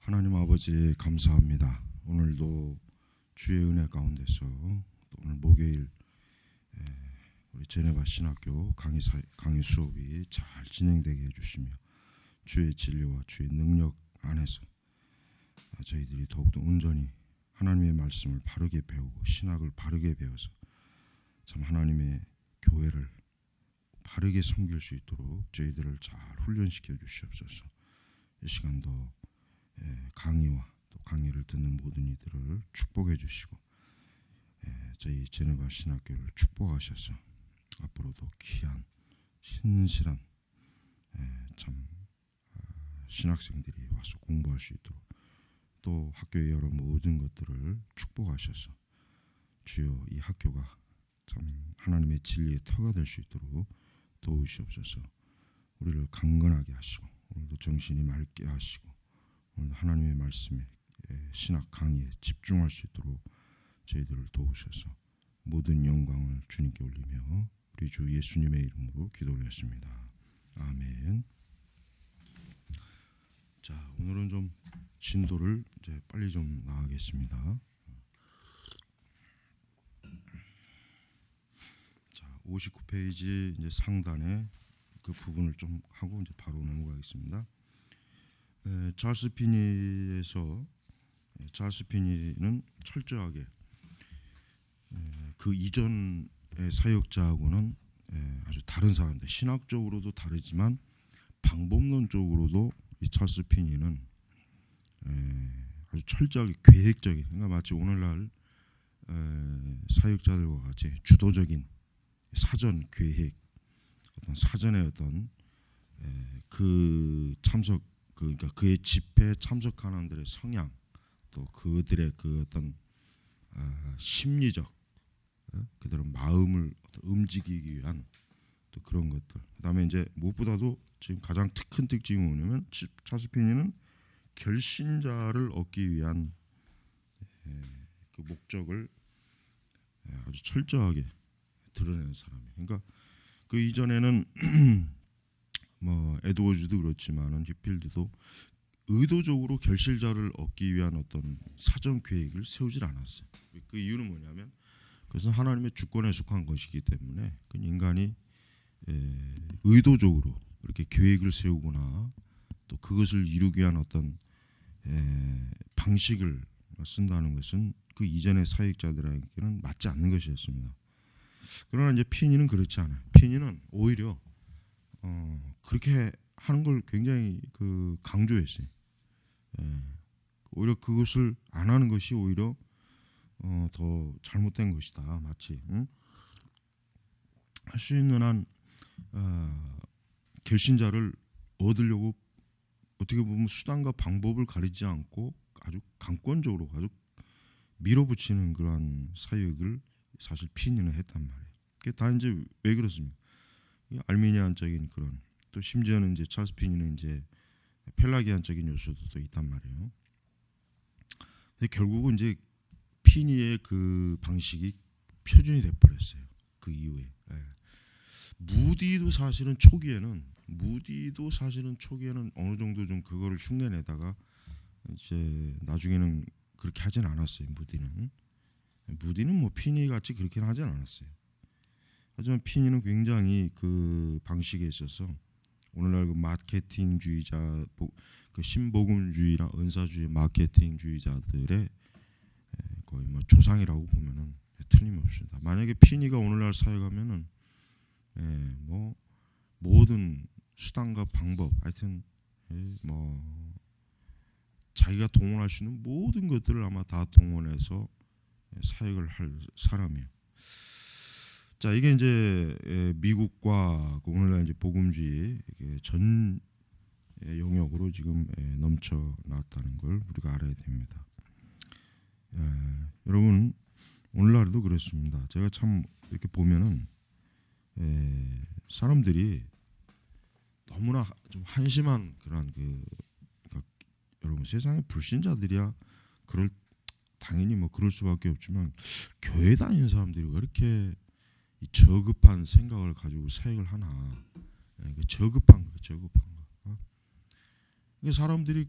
하나님 아버지 감사합니다. 오늘도 주의 은혜 가운데서 또 오늘 목요일 우리 제네바 신학교 강의 수업이 잘 진행되게 해주시며 주의 진리와 주의 능력 안에서 저희들이 더욱더 온전히 하나님의 말씀을 바르게 배우고 신학을 바르게 배워서 참 하나님의 교회를 바르게 섬길 수 있도록 저희들을 잘 훈련시켜 주시옵소서. 이 시간도 강의와 또 강의를 듣는 모든 이들을 축복해 주시고 저희 제네바 신학교를 축복하셔서 앞으로도 귀한 신실한 참 신학생들이 와서 공부할 수 있도록 또 학교의 여러 모든 것들을 축복하셔서 주여 이 학교가 참 하나님의 진리의 터가 될 수 있도록 도우시옵소서. 우리를 강건하게 하시고 오늘도 정신이 맑게 하시고 오늘 하나님의 말씀에 신학 강의에 집중할 수 있도록 저희들을 도우셔서 모든 영광을 주님께 올리며 우리 주 예수님의 이름으로 기도 올렸습니다. 아멘. 자, 오늘은 좀 진도를 이제 빨리 좀 나가겠습니다. 자, 59페이지 이제 상단에 그 부분을 좀 하고 이제 바로 넘어가겠습니다. 찰스 피니는 철저하게 그 이전의 사역자하고는 아주 다른 사람들, 신학적으로도 다르지만 방법론적으로도 이 찰스 피니는 아주 철저하게 계획적인, 그러니까 마치 오늘날 사역자들과 같이 주도적인 사전 계획, 어떤 사전의 어떤 그 참석, 그러니까 그의 집회에 참석하는 들의 성향, 또 그들의 그 어떤 심리적 그들의 마음을 움직이기 위한 또 그런 것들. 그다음에 이제 무엇보다도 지금 가장 큰 특징이 뭐냐면 찰스 피니는 결신자를 얻기 위한 그 목적을 아주 철저하게 드러내는 사람이에요. 그러니까 그 이전에는 뭐 에드워즈도 그렇지만은 휘필드도 의도적으로 결실자를 얻기 위한 어떤 사전 계획을 세우질 않았어요. 그 이유는 뭐냐면 그것은 하나님의 주권에 속한 것이기 때문에 그 인간이 의도적으로 이렇게 계획을 세우거나 또 그것을 이루기 위한 어떤 방식을 쓴다는 것은 그 이전의 사역자들에게는 맞지 않는 것이었습니다. 그러나 이제 피니는 그렇지 않아요. 피니는 오히려 그렇게 하는 걸 굉장히 그 강조했어요. 오히려 그것을 안 하는 것이 오히려 더 잘못된 것이다. 마치 할 수 있는 한 결신자를 얻으려고 어떻게 보면 수단과 방법을 가리지 않고 아주 강권적으로 아주 밀어붙이는 그러한 사역을 사실 피니는 했단 말이에요. 그게 다 이제 왜 그렇습니까? 알미니안적인 그런, 또 심지어는 이제 찰스 피니는 이제 펠라기안적인 요소도 또 있단 말이에요. 근데 결국은 이제 피니의 그 방식이 표준이 돼 버렸어요. 그 이후에 무디도 사실은 초기에는 어느 정도 좀 그거를 흉내내다가 이제 나중에는 그렇게 하진 않았어요. 무디는 뭐 피니 같이 그렇게는 하진 않았어요. 하지만 피니는 굉장히 그 방식에 있어서 오늘날 그 마케팅주의자, 그 신복음주의나 은사주의 마케팅주의자들의 거의 뭐 조상이라고 보면은 틀림없습니다. 만약에 피니가 오늘날 사역하면은 뭐 모든 수단과 방법, 하여튼 뭐 자기가 동원할 수 있는 모든 것들을 아마 다 동원해서 사역을 할 사람이에요. 자, 이게 이제 미국과 오늘날 이제 복음주의 전 영역으로 지금 넘쳐 나왔다는 걸 우리가 알아야 됩니다. 여러분, 오늘날도 그렇습니다. 제가 참 이렇게 보면은 사람들이 너무나 좀 한심한 그런 그러니까 여러분, 세상에 불신자들이야 당연히 뭐 그럴 수밖에 없지만 교회 다니는 사람들이 왜 이렇게 이 저급한 생각을 가지고 사역을 하나? 저급한 거. 사람들이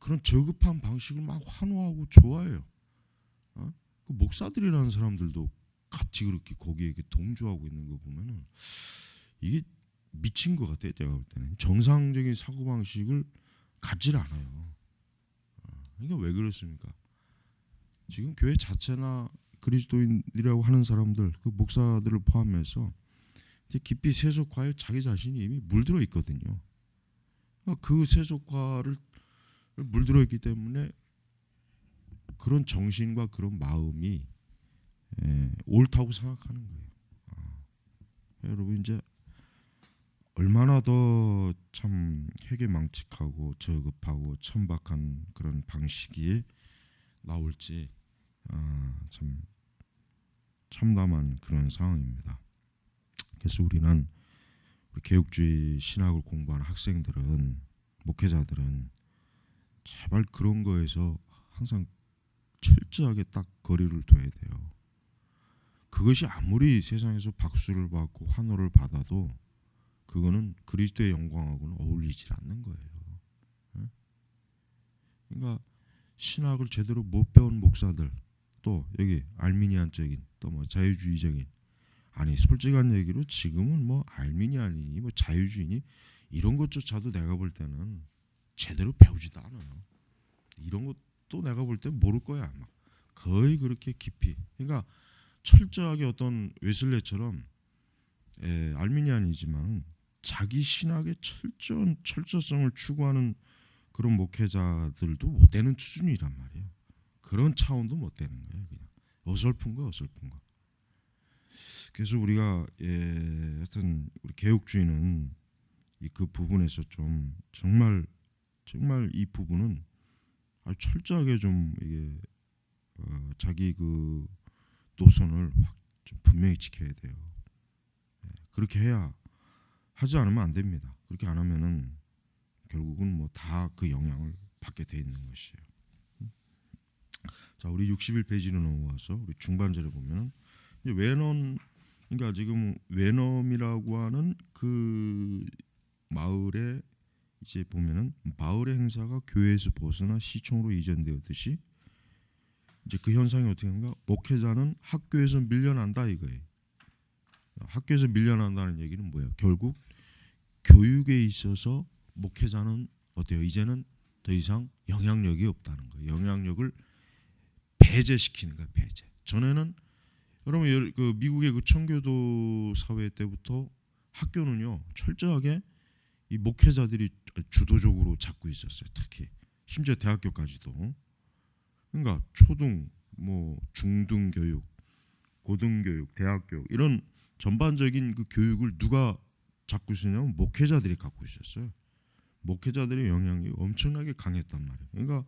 그런 저급한 방식을 막 환호하고 좋아해요. 그 목사들이라는 사람들도 같이 그렇게 거기에 동조하고 있는 거 보면은 이게 미친 것 같아요. 제가 볼 때는 정상적인 사고 방식을 갖질 않아요. 그러니까 왜 그렇습니까? 지금 교회 자체나 그리스도인이라고 하는 사람들, 그 목사들을 포함해서 이제 깊이 세속화에 자기 자신이 이미 물들어 있거든요. 그 세속화를 물들어 있기 때문에 그런 정신과 그런 마음이 옳다고 생각하는 거예요. 여러분 이제 얼마나 더 참 회개망측하고 저급하고 천박한 그런 방식이 나올지 참 참담한 그런 상황입니다. 그래서 우리는 우리 개혁주의 신학을 공부하는 학생들은 목회자들은 제발 그런 거에서 항상 철저하게 딱 거리를 둬야 돼요. 그것이 아무리 세상에서 박수를 받고 환호를 받아도 그거는 그리스도의 영광하고는 어울리지 않는 거예요. 그러니까 신학을 제대로 못 배운 목사들, 또 여기 알미니안적인 또 뭐 자유주의적인, 아니 솔직한 얘기로 지금은 뭐 알미니안이니 뭐 자유주의니 이런 것조차도 내가 볼 때는 제대로 배우지도 않아요. 이런 것도 내가 볼 때 모를 거야 아마. 거의 그렇게 깊이. 그러니까 철저하게 어떤 웨슬레처럼 알미니안이지만 자기 신학의 철저성을 추구하는 그런 목회자들도 못 되는 수준이란 말이에요. 그런 차원도 못 되는 거예요. 그냥 어설픈 거. 그래서 우리가 하여튼 우리 개혁주의는 그 부분에서 좀 정말 이 부분은 아주 철저하게 좀 이게 자기 그 노선을 확 좀 분명히 지켜야 돼요. 그렇게 해야, 하지 않으면 안 됩니다. 그렇게 안 하면은 결국은 뭐 다 그 영향을 받게 돼 있는 것이에요. 자, 우리 61페이지로 넘어와서 우리 중반절에 보면은 이제 외넘, 그러니까 지금 외넘이라고 하는 그 마을에 이제 보면은 마을의 행사가 교회에서 벗어나 시청으로 이전되었듯이 이제 그 현상이 어떻게 하는가? 목회자는 학교에서 밀려난다 이거예요. 학교에서 밀려난다는 얘기는 뭐예요? 결국 교육에 있어서 목회자는 어때요? 이제는 더 이상 영향력이 없다는 거예요. 영향력을 배제시키는 거예요. 배제. 전에는 여러분 그 미국의 그 청교도 사회 때부터 학교는요 철저하게 이 목회자들이 주도적으로 잡고 있었어요. 특히 심지어 대학교까지도. 그러니까 초등, 뭐 중등 교육, 고등 교육, 대학 교육 이런 전반적인 그 교육을 누가 잡고 있었냐면 목회자들이 갖고 있었어요. 목회자들의 영향력이 엄청나게 강했단 말이에요. 그러니까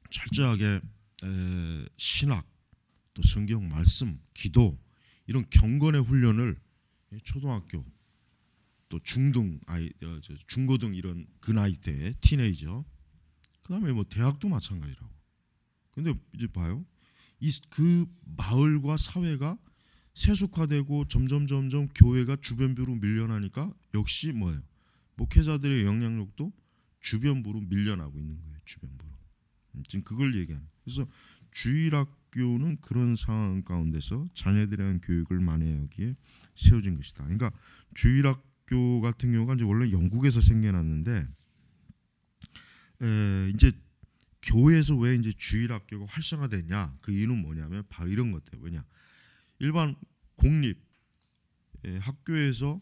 철저하게 신학, 또 성경 말씀, 기도 이런 경건의 훈련을 초등학교, 또 중등 아이, 중고등 이런 그 나이 때 티네이저, 그다음에 뭐 대학도 마찬가지라고. 근데 이제 봐요. 그 마을과 사회가 세속화되고 점점 교회가 주변부로 밀려나니까 역시 뭐예요? 목회자들의 영향력도 주변부로 밀려나고 있는 거예요. 주변부로. 지금 그걸 얘기하는. 그래서 주일학교는 그런 상황 가운데서 자녀들에 대한 교육을 만회하기에 세워진 것이다. 그러니까 주일학교 같은 경우가 이제 원래 영국에서 생겨났는데 이제 교회에서 왜 이제 주일학교가 활성화됐냐? 그 이유는 뭐냐면 바로 이런 것 같아요. 왜냐? 일반 공립 학교에서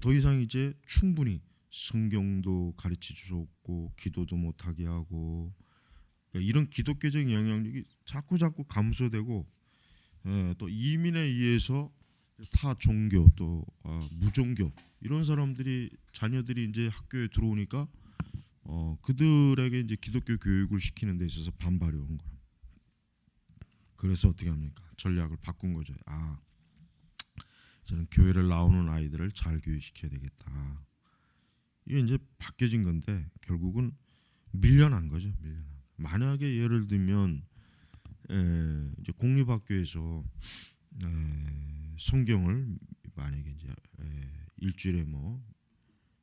더 이상 이제 충분히 성경도 가르칠 수 없고 기도도 못하게 하고, 그러니까 이런 기독교적인 영향력이 자꾸 감소되고, 또 이민에 의해서 타 종교 또 무종교 이런 사람들이 자녀들이 이제 학교에 들어오니까 그들에게 이제 기독교 교육을 시키는 데 있어서 반발이 온 거예요. 그래서 어떻게 합니까? 전략을 바꾼 거죠. 저는 교회를 나오는 아이들을 잘 교육시켜야 되겠다. 이게 이제 바뀌어진 건데 결국은 밀려난 거죠. 만약에 예를 들면 이제 공립학교에서 성경을 만약에 이제 일주일에 뭐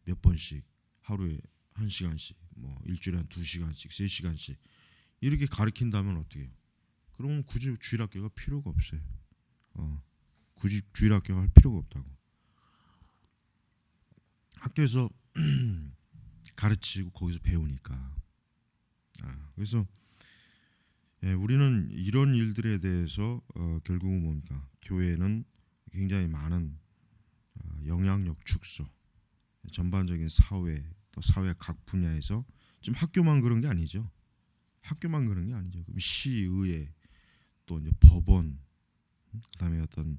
몇 번씩 하루에 1시간씩 뭐 일주일에 한 2시간씩, 3시간씩 이렇게 가르친다면 어떻게 해요? 그러면 굳이 주일학교가 필요가 없어요. 굳이 주일학교가 할 필요가 없다고. 학교에서 가르치고 거기서 배우니까. 그래서 우리는 이런 일들에 대해서 결국은 뭡니까? 교회는 굉장히 많은 영향력 축소, 전반적인 사회, 또 사회 각 분야에서 지금 학교만 그런 게 아니죠. 학교만 그런 게 아니죠. 그럼 시, 의회, 또 이제 법원, 그다음에 어떤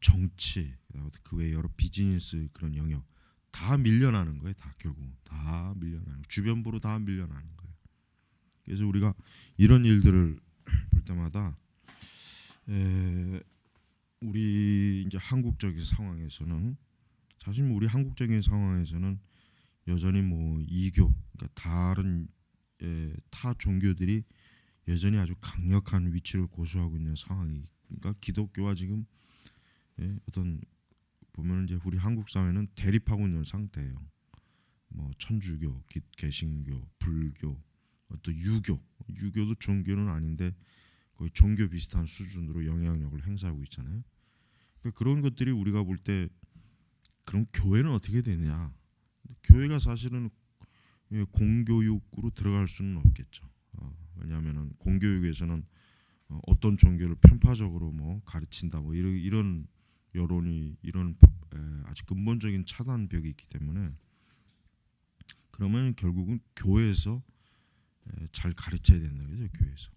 정치, 그 외 여러 비즈니스 그런 영역 다 밀려나는 거예요. 다 결국 다 밀려나는, 주변부로 다 밀려나는 거예요. 그래서 우리가 이런 일들을 볼 때마다 우리 이제 한국적인 상황에서는, 사실 우리 한국적인 상황에서는 여전히 뭐 이교, 그러니까 다른 타 종교들이 여전히 아주 강력한 위치를 고수하고 있는 상황이, 그러니까 기독교와 지금 어떤 보면 이제 우리 한국 사회는 대립하고 있는 상태예요. 뭐 천주교, 개신교, 불교, 또 유교도 종교는 아닌데 거의 종교 비슷한 수준으로 영향력을 행사하고 있잖아요. 그러니까 그런 것들이 우리가 볼 때, 그럼 교회는 어떻게 되냐? 교회가 사실은 공교육으로 들어갈 수는 없겠죠. 왜냐하면은 공교육에서는 어떤 종교를 편파적으로 뭐 가르친다 뭐 이런 여론이, 이런 아주 근본적인 차단벽이 있기 때문에, 그러면 결국은 교회에서 잘 가르쳐야 된다 그죠? 교회에서.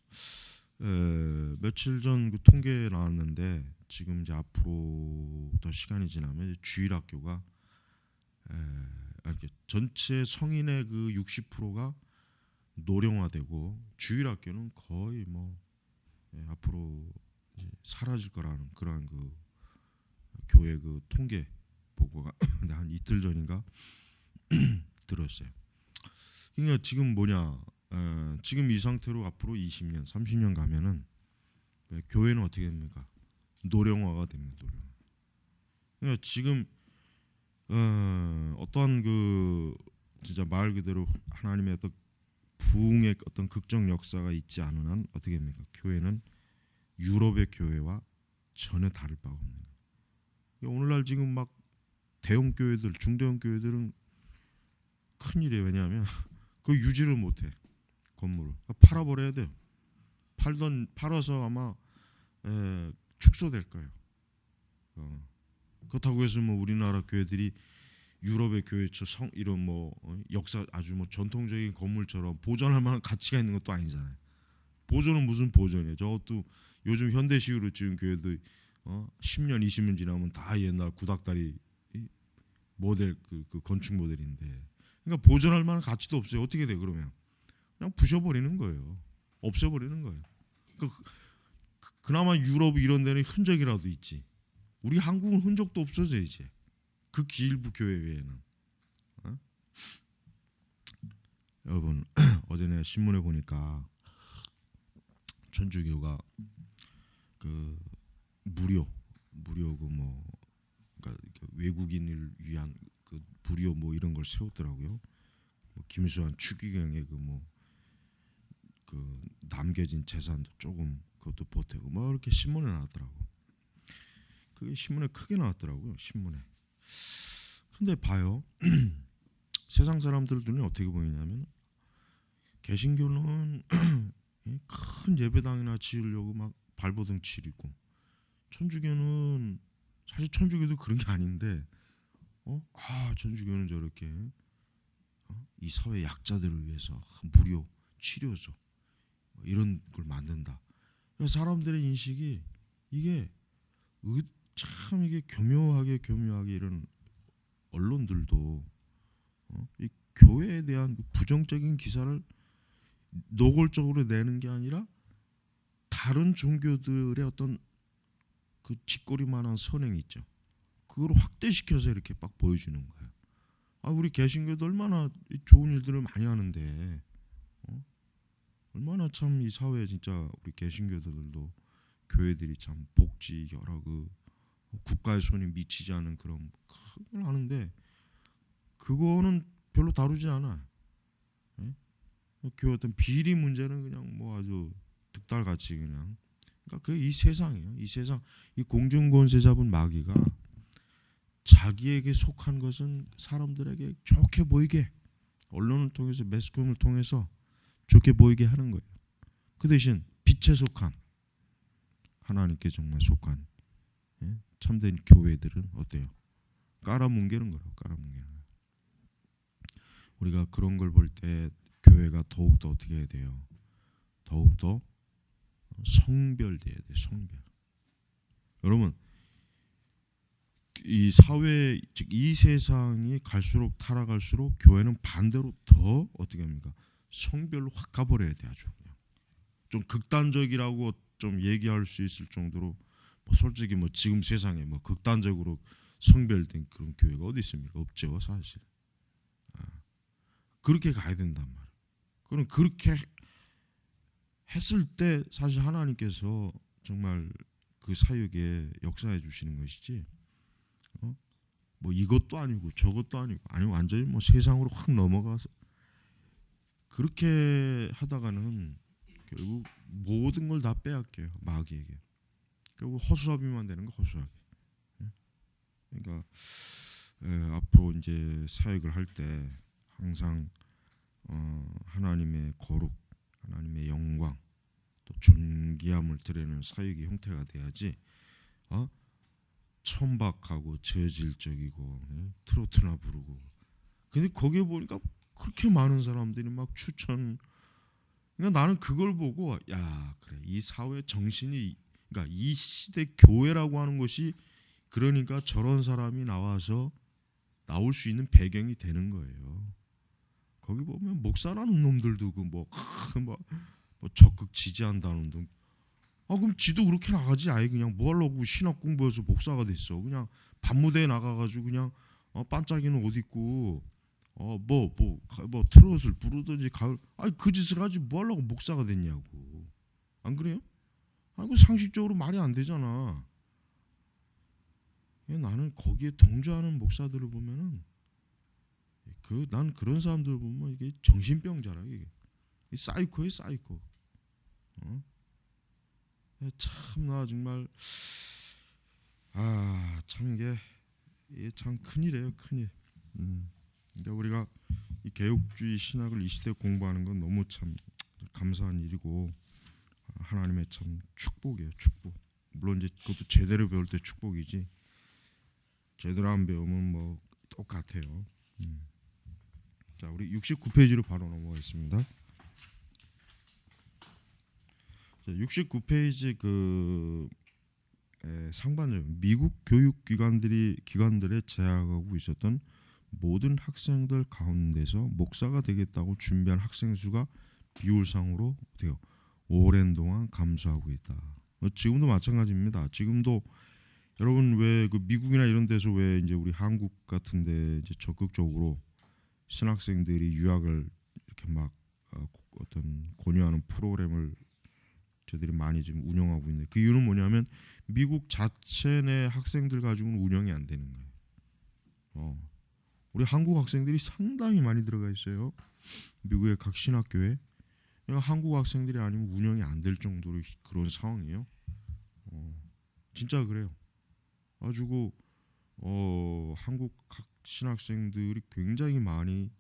며칠 전 그 통계 나왔는데, 지금 이제 앞으로 더 시간이 지나면 주일학교가 이렇게 전체 성인의 그 60%가 노령화되고, 주일학교는 거의 뭐 앞으로 이제 사라질 거라는 그런 그 교회 그 통계 보고가 한 이틀 전인가 들었어요. 그러니까 지금 뭐냐? 지금 이 상태로 앞으로 20년, 30년 가면은 교회는 어떻게 됩니까? 노령화가 됩니다. 노령화. 그러니까 지금 어떠한 그 진짜 말 그대로 하나님의 어떤 부흥의 어떤 극적 역사가 있지 않은 한 어떻게 됩니까? 교회는 유럽의 교회와 전혀 다를 바가 없는 거예요. 그러니까 오늘날 지금 막 대형 교회들, 중대형 교회들은 큰일이에요. 왜냐하면 그 유지를 못해. 건물을 팔아버려야 돼요. 팔아서 아마 축소될 거예요. 그렇다고 해서 뭐 우리나라 교회들이 유럽의 교회처럼 이런 뭐 역사 아주 뭐 전통적인 건물처럼 보존할 만한 가치가 있는 것도 아니잖아요. 보존은 무슨 보존이에요? 저것도 요즘 현대식으로 지은 교회도 10년, 20년 지나면 다 옛날 구닥다리 모델 그 건축 모델인데, 그러니까 보존할 만한 가치도 없어요. 어떻게 돼 그러면? 그냥 부셔버리는 거예요. 없애버리는 거예요. 그나마 유럽 이런 데는 흔적이라도 있지. 우리 한국은 흔적도 없어져 이제. 그 기일부 교회 외에는. 여러분 어제 내가 신문에 보니까 천주교가 그 무료 그 뭐 그러니까 외국인을 위한 그 무료 뭐 이런 걸 세웠더라고요. 뭐 김수환 추기경의 그 남겨진 재산도 조금 그것도 보태고 뭐 이렇게 신문에 나왔더라고. 그게 신문에 크게 나왔더라고요. 신문에. 근데 봐요. 세상 사람들 눈에 어떻게 보이냐면, 개신교는 큰 예배당이나 지으려고 막 발버둥 치고, 천주교는 사실 천주교도 그런 게 아닌데 천주교는 저렇게 이 사회 약자들을 위해서 무료 치료소 이런 걸 만든다. 그러니까 사람들의 인식이 이게 참 이게 교묘하게 이런 언론들도 이 교회에 대한 부정적인 기사를 노골적으로 내는 게 아니라 다른 종교들의 어떤 그 짓거리만한 선행이 있죠. 그걸 확대시켜서 이렇게 막 보여주는 거예요. 우리 개신교도 얼마나 좋은 일들을 많이 하는데 얼마나 참 이 사회에 진짜 우리 개신교들도 교회들이 참 복지 여러 그 국가의 손이 미치지 않은 그런 걸 하는데, 그거는 별로 다루지 않아요. 교회 어떤 비리 문제는 그냥 뭐 아주 득달같이 그냥. 그러니까 그 이 세상이에요. 이 세상 이 공중권세 잡은 마귀가 자기에게 속한 것은 사람들에게 좋게 보이게 언론을 통해서 매스컴을 통해서 좋게 보이게 하는 거예요. 그 대신 빛에 속한 하나님께 정말 속한 참된 교회들은 어때요? 깔아뭉개는 거라고. 깔아뭉개는 거예요. 우리가 그런 걸 볼 때 교회가 더욱더 어떻게 해야 돼요? 더욱더 성별돼야 돼요. 성별. 여러분 이 사회 즉 이 세상이 갈수록 타락할수록 교회는 반대로 더 어떻게 합니까? 성별로 확 가버려야 돼. 아주 그냥. 좀 극단적이라고 좀 얘기할 수 있을 정도로 뭐 솔직히 뭐 지금 세상에 뭐 극단적으로 성별된 그런 교회가 어디 있습니까? 없죠 사실. 그렇게 가야 된단 말이에요. 그럼 그렇게 했을 때 사실 하나님께서 정말 그 사역에 역사해 주시는 것이지. 뭐 이것도 아니고 저것도 아니고 아니 완전히 뭐 세상으로 확 넘어가서 그렇게 하다가는 결국 모든 걸 다 빼앗겨요. 마귀에게. 결국 허수아비만 되는 거 허수아비. 그러니까 앞으로 이제 사역을 할 때 항상 하나님의 거룩, 하나님의 영광, 또 존귀함을 드리는 사역의 형태가 돼야지. 천박하고 저질적이고 트로트나 부르고. 근데 거기에 보니까 그렇게 많은 사람들이 막 추천. 그러니까 나는 그걸 보고 야 그래 이 사회 정신이 그러니까 이 시대 교회라고 하는 것이 그러니까 저런 사람이 나와서 나올 수 있는 배경이 되는 거예요. 거기 보면 목사라는 놈들도 뭐 적극 지지한다는 등. 그럼 지도 그렇게 나가지. 아예 그냥 뭐 하려고 신학 공부해서 목사가 됐어. 그냥 밤무대에 나가가지고 그냥 반짝이는 옷 입고 뭐 트롯을 부르든지 가을 그 짓을 하지 뭐 하려고 목사가 됐냐고. 안 그래요? 그 상식적으로 말이 안 되잖아. 나는 거기에 동조하는 목사들을 보면은 난 그런 사람들 보면 이게 정신병자라. 이게 사이코예요 사이코. 참 나 정말 참 이게 참 큰일이에요 큰일. 그러니까 우리가 이 개혁주의 신학을 이 시대에 공부하는 건 너무 참 감사한 일이고 하나님의 참 축복이에요 축복. 물론 이제 그것도 제대로 배울 때 축복이지 제대로 안 배우면 뭐 똑같아요. 자 우리 69페이지로 바로 넘어가겠습니다. 69페이지 그 상반절 미국 교육기관들의 재학하고 있었던 모든 학생들 가운데서 목사가 되겠다고 준비한 학생 수가 비율상으로 어때요? 오랜 동안 감소하고 있다. 지금도 마찬가지입니다. 지금도 여러분 왜 그 미국이나 이런 데서 왜 이제 우리 한국 같은데 이제 적극적으로 신학생들이 유학을 이렇게 막 어떤 권유하는 프로그램을 저들이 많이 지금 운영하고 있는데 그 이유는 뭐냐면 미국 자체 내 학생들 가지고는 운영이 안 되는 거예요. 우리 한국 학생들이 상당히 많이 들어가 있어요. 미국의 각 신학교에. 한국 학생들이 아니면 운영이 안 될 정도로 그런 상황이에요. 진짜 그래요. 가지고 한국 각 신학생들이 굉장히 많이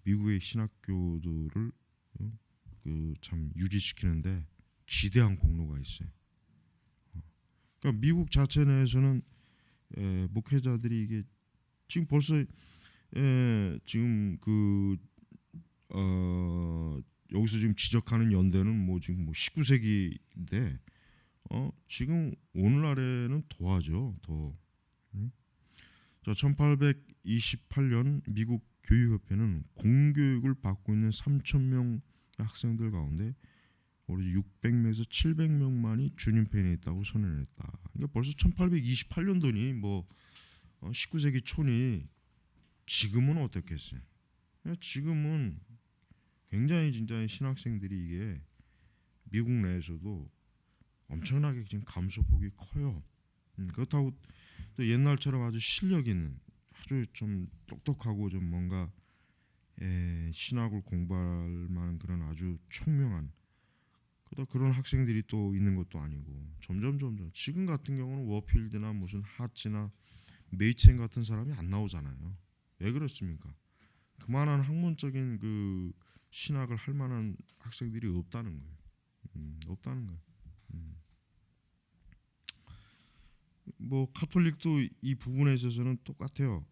미국의 신학교들을 참 유지시키는데 지대한 공로가 있어요. 그러니까 미국 자체 내에서는 목회자들이 이게 지금 벌써 지금 여기서 지금 지적하는 연대는 뭐 지금 뭐 19세기인데 지금 오늘날에는 더하죠. 더. 자, 1828년 미국 교육협회는 공교육을 받고 있는 3,000명 학생들 가운데 우리 600명에서 700명만이 주님 편에 있다고 선언했다. 그러니까 벌써 1828년도니 뭐 19세기 초니 지금은 어떻겠어요? 지금은 굉장히 진짜 신학생들이 이게 미국 내에서도 엄청나게 지금 감소폭이 커요. 그렇다고 또 옛날처럼 아주 실력 있는 아주 좀 똑똑하고 좀 뭔가 신학을 공부할 만한 그런 아주 총명한 그런 학생들이 또 있는 것도 아니고 점점 지금 같은 경우는 워필드나 무슨 하치나 메이첸 같은 사람이 안 나오잖아요. 왜 그렇습니까? 그만한 학문적인 그 신학을 할 만한 학생들이 없다는 거예요. 없다는 거예요. 뭐 카톨릭도 이 부분에 있어서는 똑같아요.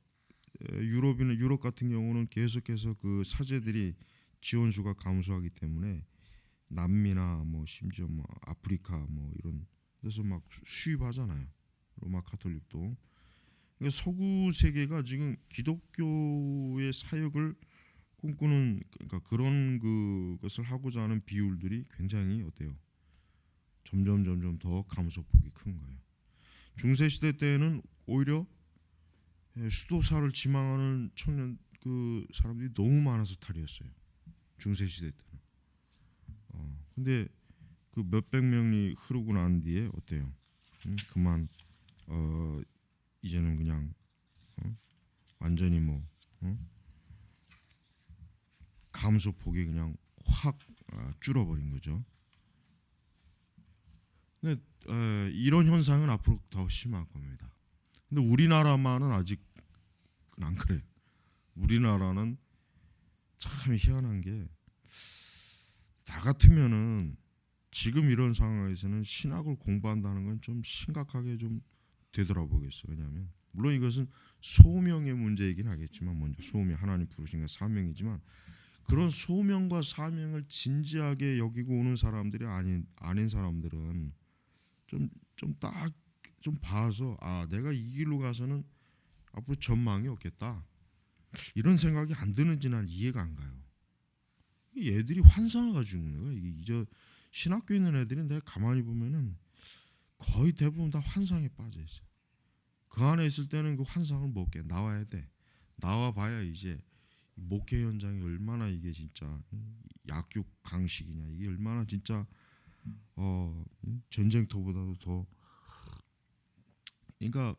유럽 같은 경우는 계속해서 그 사제들이 지원수가 감소하기 때문에 남미나 뭐 심지어 뭐 아프리카 뭐 이런 데서 막 수입하잖아요. 로마 카톨릭도. 그러니까 서구 세계가 지금 기독교의 사역을 꿈꾸는 그러니까 그런 그것을 하고자 하는 비율들이 굉장히 어때요? 점점 더 감소폭이 큰 거예요. 중세 시대 때는 오히려 수도사를 지망하는 청년 그 사람들이 너무 많아서 탈이었어요. 중세 시대 때는. 근데 그 몇백 명이 흐르고 난 뒤에 어때요? 그만 이제는 그냥 완전히 뭐 감소폭이 그냥 확 줄어버린 거죠. 근데 이런 현상은 앞으로 더 심할 겁니다. 근데 우리나라만은 아직 안 그래요. 우리나라는 참 희한한 게 나 같으면은 지금 이런 상황에서는 신학을 공부한다는 건 좀 심각하게 좀 되돌아보겠어요. 왜냐하면 물론 이것은 소명의 문제이긴 하겠지만 먼저 소명 하나님 부르신 게 사명이지만 그런 소명과 사명을 진지하게 여기고 오는 사람들이 아닌 사람들은 좀 딱 좀 봐서 내가 이 길로 가서는 앞으로 전망이 없겠다 이런 생각이 안 드는지 난 이해가 안 가요. 얘들이 환상을 가지고 있는 거야. 이제 신학교에 있는 애들이 내가 가만히 보면은 거의 대부분 다 환상에 빠져 있어. 그 안에 있을 때는 그 환상을 못 깨. 나와야 돼. 나와 봐야 이제 목회 현장이 얼마나 이게 진짜 약육 강식이냐. 이게 얼마나 진짜 전쟁터보다도 더 그러니까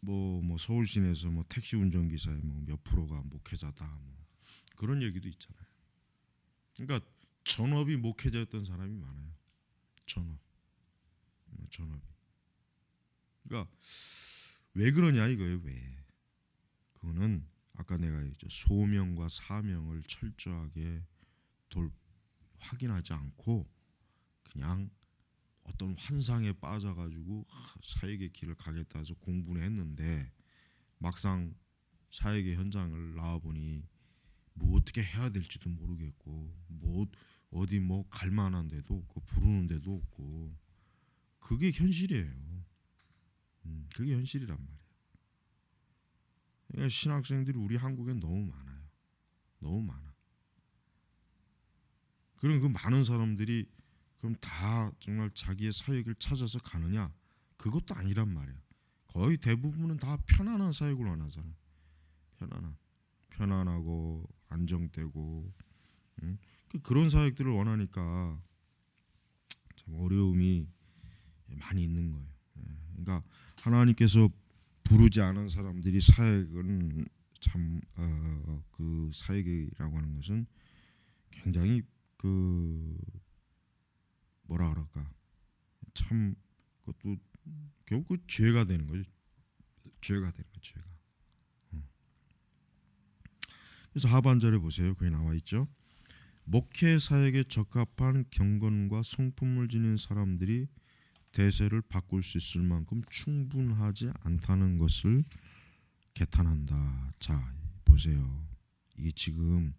뭐 서울 시내에서 뭐 택시 운전기사의 뭐 몇 프로가 목회자다 뭐 그런 얘기도 있잖아요. 그러니까 전업이 목회자였던 사람이 많아요. 전업이. 그러니까 왜 그러냐 이거예요. 왜? 그거는 아까 내가 얘기했죠. 소명과 사명을 철저하게 확인하지 않고 그냥 어떤 환상에 빠져가지고 사역의 길을 가겠다 해서 공부를 했는데 막상 사역의 현장을 나와보니 뭐 어떻게 해야 될지도 모르겠고 뭐 어디 뭐 갈만한 데도 없고 부르는 데도 없고 그게 현실이에요. 그게 현실이란 말이에요. 그러니까 신학생들이 우리 한국엔 너무 많아요. 너무 많아. 그럼 그 많은 사람들이 그럼 다 정말 자기의 사역을 찾아서 가느냐? 그것도 아니란 말이야. 거의 대부분은 다 편안한 사역을 원하잖아요. 편안하고 안정되고 그런 사역들을 원하니까 참 어려움이 많이 있는 거예요. 그러니까 하나님께서 부르지 않은 사람들이 사역은 참 그 사역이라고 하는 것은 굉장히 그 뭐라 그럴까 참 그것도 결국 그 죄가 되는 거죠. 죄가. 그래서 하반절에 보세요. 거기 나와 있죠. 목회 사역에 적합한 경건과 성품을 지닌 사람들이 대세를 바꿀 수 있을 만큼 충분하지 않다는 것을 개탄한다. 자, 보세요. 이게 지금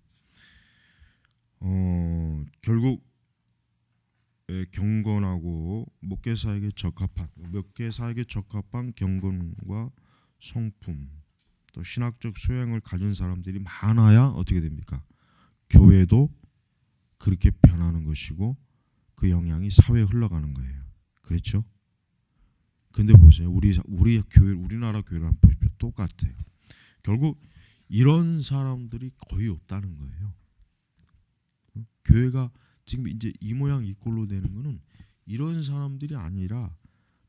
결국 경건하고 목회 사역에 적합한 경건과 성품 또 신학적 소양을 가진 사람들이 많아야 어떻게 됩니까? 교회도 그렇게 변하는 것이고 그 영향이 사회에 흘러가는 거예요. 그렇죠? 근데 보세요. 우리 교회 우리나라 교회를 한번 보십시오. 똑같아요. 결국 이런 사람들이 거의 없다는 거예요. 교회가 지금 이제 이 모양 이 꼴로 되는 거는 이런 사람들이 아니라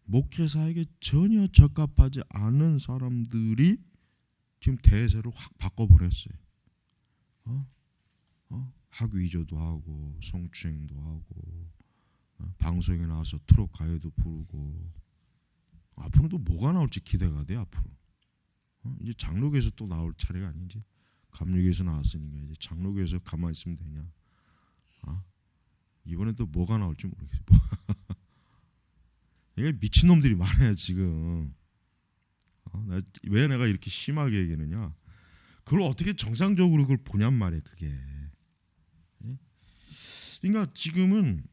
목회사에게 전혀 적합하지 않은 사람들이 지금 대세를 확 바꿔버렸어요. 학위 위조도 하고 성추행도 하고 방송에 나와서 트롯 가요도 부르고 앞으로도 뭐가 나올지 기대가 돼. 앞으로 이제 장로교에서 또 나올 차례가 아니지. 감리교에서 나왔으니까 이제 장로교에서 가만히 있으면 되냐. 이번에 또 뭐가 나올지 모르겠어. 이게 미친놈들이 많아요 지금. 왜 내가 이렇게 심하게 얘기하느냐. 그걸 어떻게 정상적으로 그걸 보냔 말이에요. 그게. 그러니까 지금은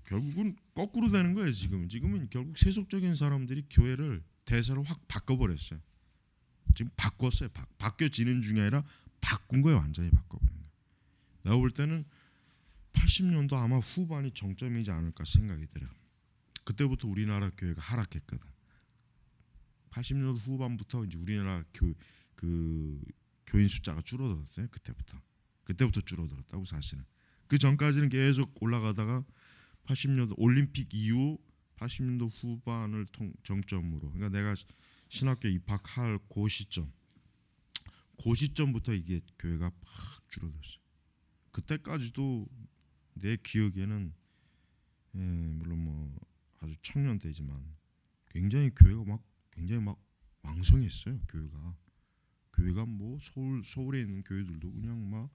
결국은 거꾸로 되는 거예요. 지금은 결국 세속적인 사람들이 교회를 대세로 확 바꿔버렸어요. 지금 바꿨어요. 바뀌어지는 중이 아니라 바꾼 거예요. 완전히 바꿔버린 거예요. 내가 볼 때는 80년도 아마 후반이 정점이지 않을까 생각이 들어요. 그때부터 우리나라 교회가 하락했거든. 80년도 후반부터 이제 우리나라 교인 숫자가 줄어들었어요. 그때부터 줄어들었다고 사실은. 그 전까지는 계속 올라가다가 80년도 올림픽 이후 80년도 후반을 정점으로, 그러니까 내가 신학교 입학할 그 시점부터 이게 교회가 팍 줄어들었어요. 그때까지도 내 기억에는 물론 뭐 아주 청년 때지만 굉장히 교회가 굉장히 왕성했어요. 교회가 뭐 서울에 있는 교회들도 그냥 막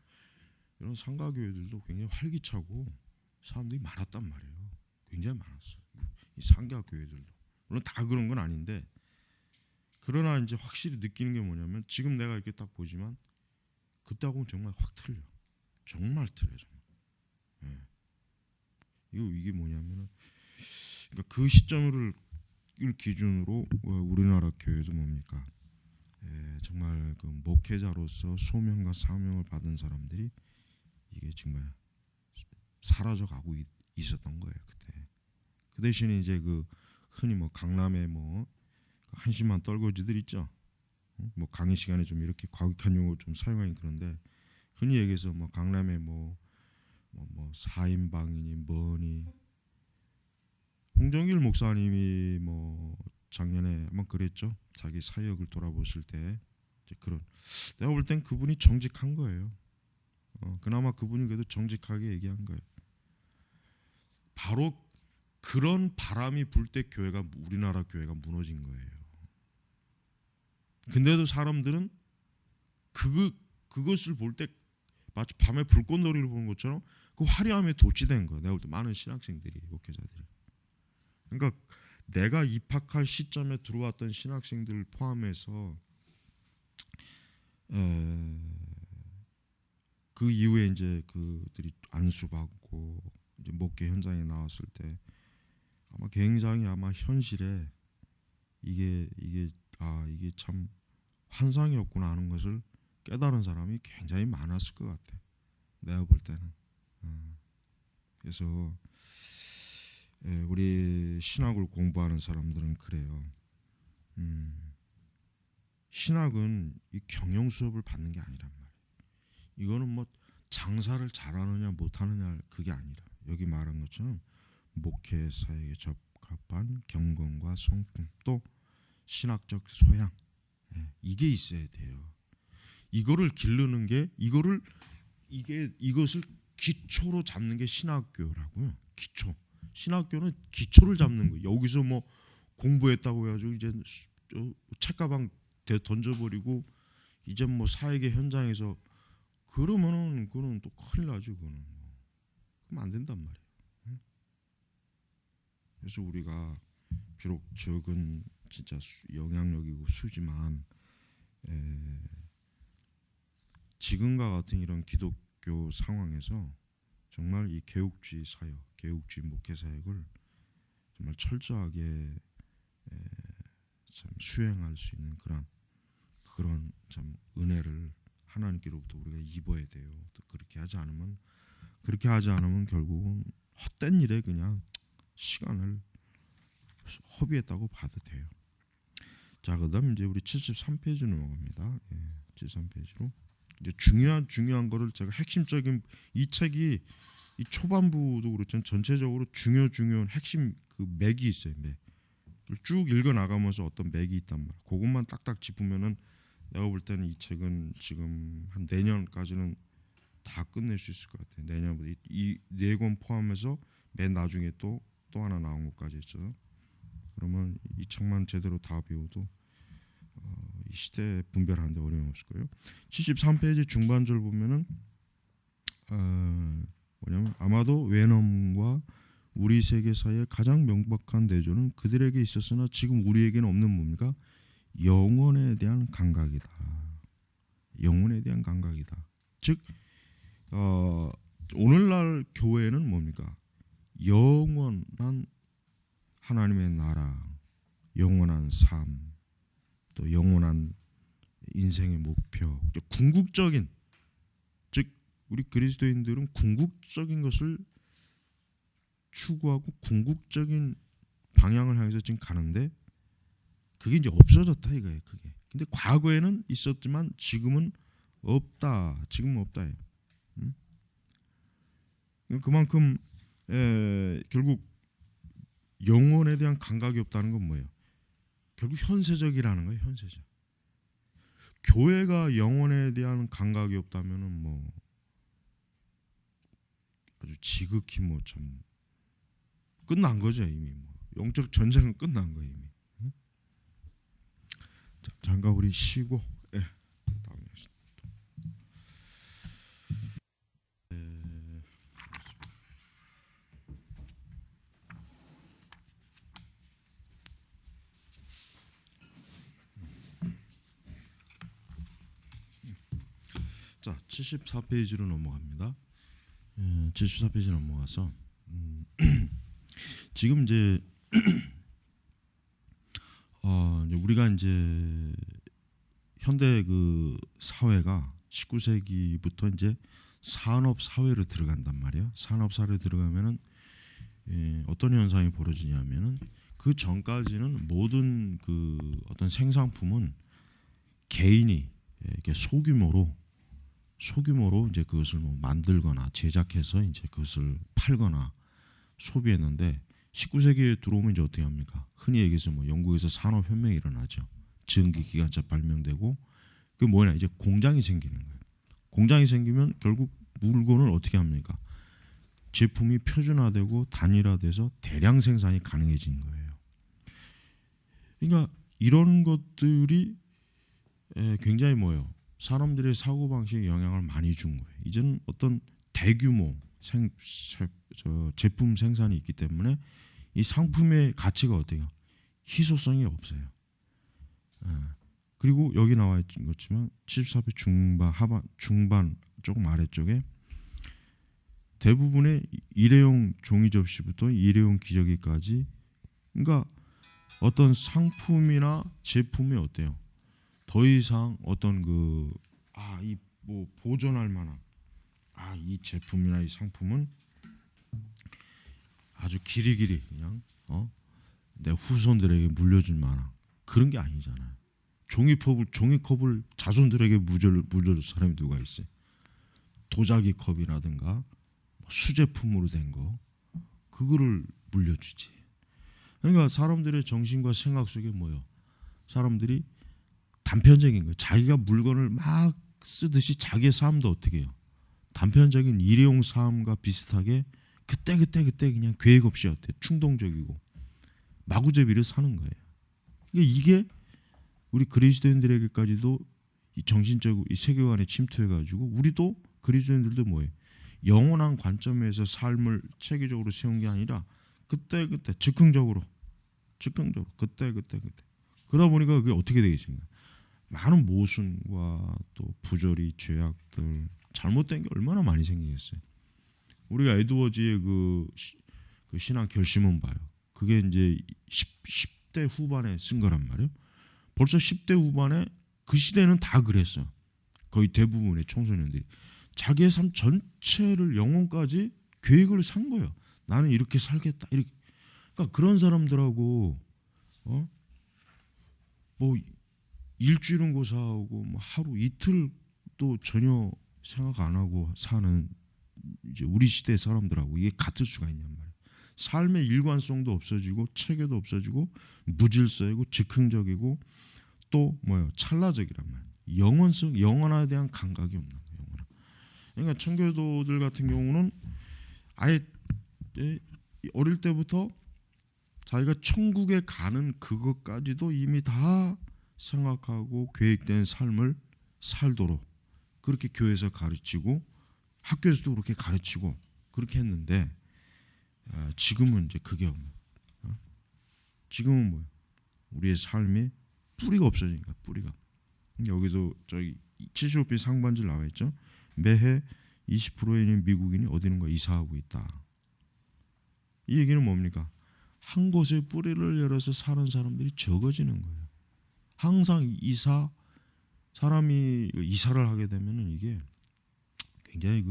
이런 상가 교회들도 굉장히 활기차고 사람들이 많았단 말이에요. 굉장히 많았어요. 이 상가 교회들도 물론 다 그런 건 아닌데, 그러나 이제 확실히 느끼는 게 뭐냐면 지금 내가 이렇게 딱 보지만 그때하고는 정말 확 틀려. 정말 틀려. 정말. 이게 뭐냐면은, 그러니까 그 시점을 기준으로 우리나라 교회도 뭡니까? 정말 그 목회자로서 소명과 사명을 받은 사람들이 이게 정말 사라져 가고 있었던 거예요. 그때. 그 대신에 이제 그 흔히 뭐 강남에 뭐 한심한 떨거지들 있죠. 뭐 강의 시간에 좀 이렇게 과격한 용어 좀 사용하긴 그런데, 흔히 얘기해서 뭐 강남에 뭐 4인방이니 뭐니, 홍정길 목사님이 뭐 작년에 아마 그랬죠. 자기 사역을 돌아보실 때 이제 그런, 내가 볼 땐 그분이 정직한 거예요. 그나마 그분이 그래도 정직하게 얘기한 거예요. 바로 그런 바람이 불 때 우리나라 교회가 무너진 거예요. 근데도 사람들은 그것을 볼 때 마치 밤에 불꽃놀이를 보는 것처럼 그 화려함에 도취된 거예요. 내가 볼 때 많은 신학생들이, 목회자들이. 그러니까 내가 입학할 시점에 들어왔던 신학생들을 포함해서 그 이후에 이제 그들이 안수받고 이제 목회 현장에 나왔을 때 아마 굉장히 현실에 이게 참 환상이었구나 하는 것을 깨달은 사람이 굉장히 많았을 것 같아. 내가 볼 때는. 그래서 우리 신학을 공부하는 사람들은 그래요. 신학은 이 경영 수업을 받는 게 아니란 말이에요. 이거는 뭐 장사를 잘하느냐 못하느냐 그게 아니라, 여기 말한 것처럼 목회 사역에 적합한 경건과 성품, 또 신학적 소양, 이게 있어야 돼요. 이거를 기르는 게, 이것을 기초로 잡는 게 신학교라고요. 기초. 신학교는 기초를 잡는 거예요. 여기서 뭐 공부했다고 해가지고 이제 책가방 던져버리고 이제 뭐 사역의 현장에서 그러면은 그거는 또 큰일 나죠. 그거는 그럼 안 된단 말이에요. 그래서 우리가 비록 적은 진짜 영향력이고 수지만 지금과 같은 이런 기독교 상황에서 정말 이 개국주의 사역, 개국주의 목회 사역을 정말 철저하게 참 수행할 수 있는 그런 참 은혜를 하나님께로부터 우리가 입어야 돼요. 또 그렇게 하지 않으면 결국은 헛된 일에 그냥 시간을 허비했다고 봐도 돼요. 자, 그다음 이제 우리 73페이지로 넘어갑니다. 73페이지로 이제 중요한 거를 제가 핵심적인, 이 책이 이 초반부도 그렇지만 전체적으로 중요한 핵심 그 맥이 있어요. 맥. 쭉 읽어 나가면서 어떤 맥이 있단 말이에요. 그것만 딱딱 짚으면은 내가 볼 때는 이 책은 지금 한 내년까지는 다 끝낼 수 있을 것 같아요. 내년부터 이 네 권 포함해서 맨 나중에 또 하나 나온 것까지 있죠. 그러면 이 책만 제대로 다 배워도 이 시대에 분별하는데 어려움 없을 거예요. 73페이지 중반절 보면은 뭐냐면 아마도 웨넘과 우리 세계 사이의 가장 명백한 대조는 그들에게 있었으나 지금 우리에게는 없는 뭡니까? 영혼에 대한 감각이다. 영혼에 대한 감각이다. 즉 오늘날 교회는 뭡니까? 영원한 하나님의 나라, 영원한 삶, 또 영원한 인생의 목표, 궁극적인, 즉 우리 그리스도인들은 궁극적인 것을 추구하고 궁극적인 방향을 향해서 지금 가는데 그게 이제 없어졌다 이거예요. 그게. 근데 과거에는 있었지만 지금은 없다. 지금은 없다. 그만큼 결국 영혼에 대한 감각이 없다는 건 뭐예요? 결국 현세적이라는 거예요. 현세적. 교회가 영혼에 대한 감각이 없다면은 뭐 아주 지극히 뭐 참 끝난 거죠 이미. 뭐 영적 전쟁은 끝난 거예요 이미. 자, 잠깐 우리 쉬고 다음에 자 74페이지로 넘어갑니다. 74페이지 넘어가서 지금 이제 우리가 이제 현대 그 사회가 19세기부터 이제 산업 사회로 들어간단 말이에요. 산업 사회로 들어가면은 어떤 현상이 벌어지냐면은 그 전까지는 모든 그 어떤 생산품은 개인이 이렇게 소규모로 이제 그것을 뭐 만들거나 제작해서 이제 그것을 팔거나 소비했는데 19세기에 들어오면 이제 어떻게 합니까? 흔히 얘기해서 뭐 영국에서 산업혁명이 일어나죠. 전기기관차 발명되고 그 뭐냐 이제 공장이 생기는 거예요. 공장이 생기면 결국 물건을 어떻게 합니까? 제품이 표준화되고 단일화돼서 대량 생산이 가능해진 거예요. 그러니까 이런 것들이 굉장히 뭐예요? 사람들의 사고방식에 영향을 많이 준 거예요. 이제는 어떤 대규모 제품 생산이 있기 때문에 이 상품의 가치가 어때요? 희소성이 없어요. 그리고 여기 나와 있는 것지만 74회 중반 조금 아래쪽에 대부분의 일회용 종이 접시부터 일회용 기저귀까지 그러니까 어떤 상품이나 제품이 어때요? 더 이상 어떤 이 뭐 보존할 만한 이 제품이나 이 상품은 아주 길이길이 그냥 내 후손들에게 물려줄 만한 그런 게 아니잖아요. 종이컵을 자손들에게 물려줄 사람이 누가 있어요? 도자기 컵이라든가 수제품으로 된 거 그거를 물려주지. 그러니까 사람들의 정신과 생각 속에 뭐요? 사람들이 단편적인 거, 자기가 물건을 막 쓰듯이 자기의 삶도 어떻게 해요? 단편적인 일회용 삶과 비슷하게 그때 그냥 계획 없이 어때? 충동적이고 마구잡이를 사는 거예요. 이게 우리 그리스도인들에게까지도 이 정신적으로 이 세계관에 침투해가지고 우리도 그리스도인들도 뭐예요? 영원한 관점에서 삶을 체계적으로 세운 게 아니라 그때 즉흥적으로 그때 그러다 보니까 그게 어떻게 되겠습니까? 많은 모순과 또 부조리, 죄악들, 잘못된 게 얼마나 많이 생기겠어요. 우리가 에드워즈의 그 신학 결심은 봐요. 그게 이제 10대 후반에 쓴 거란 말이에요. 벌써 10대 후반에 그 시대는 다 그랬어요. 거의 대부분의 청소년들이 자기의 삶 전체를 영혼까지 계획을 산 거예요. 나는 이렇게 살겠다. 이렇게. 그러니까 그런 사람들하고 뭐 일주일은 고사하고 뭐 하루 이틀도 전혀 생각 안 하고 사는 이제 우리 시대 사람들하고 이게 같을 수가 있냔 말이에요. 삶의 일관성도 없어지고 체계도 없어지고 무질서이고 즉흥적이고 또 찰나적이란 말이에요. 영원성, 영원에 대한 감각이 없는 거예요. 영원한. 그러니까 청교도들 같은 경우는 아예 어릴 때부터 자기가 천국에 가는 그것까지도 이미 다 생각하고 계획된 삶을 살도록 그렇게 교회에서 가르치고 학교에서도 그렇게 가르치고 그렇게 했는데 지금은 이제 그게 없는. 지금은 뭐예요? 우리의 삶이 뿌리가 없어지니까 뿌리가. 여기도 저기 75피 상반절 나와 있죠. 매해 20%의 미국인이 어디론가 이사하고 있다. 이 얘기는 뭡니까? 한 곳에 뿌리를 열어서 사는 사람들이 적어지는 거예요. 항상 사람이 이사를 하게 되면은 이게 굉장히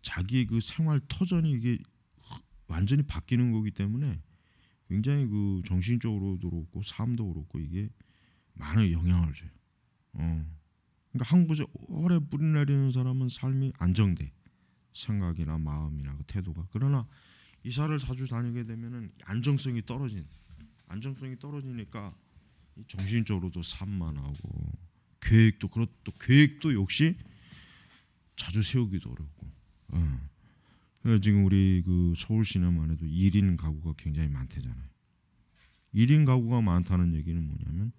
자기 그 생활 터전이 이게 완전히 바뀌는 거기 때문에 굉장히 그 정신적으로도 그렇고 삶도 그렇고 이게 많은 영향을 줘요. 그러니까 한 곳에 오래 뿌리 내리는 사람은 삶이 안정돼. 생각이나 마음이나 그 태도가. 그러나 이사를 자주 다니게 되면은 안정성이 떨어지니까 정신적으로도 산만하고 계획도 역시 자주 세우기도 어렵고. 그래서 지금 우리 그 서울 시내만 해도 1인 가구가 굉장히 많대잖아요. 1인 가구가 많다는 얘기는 뭐냐면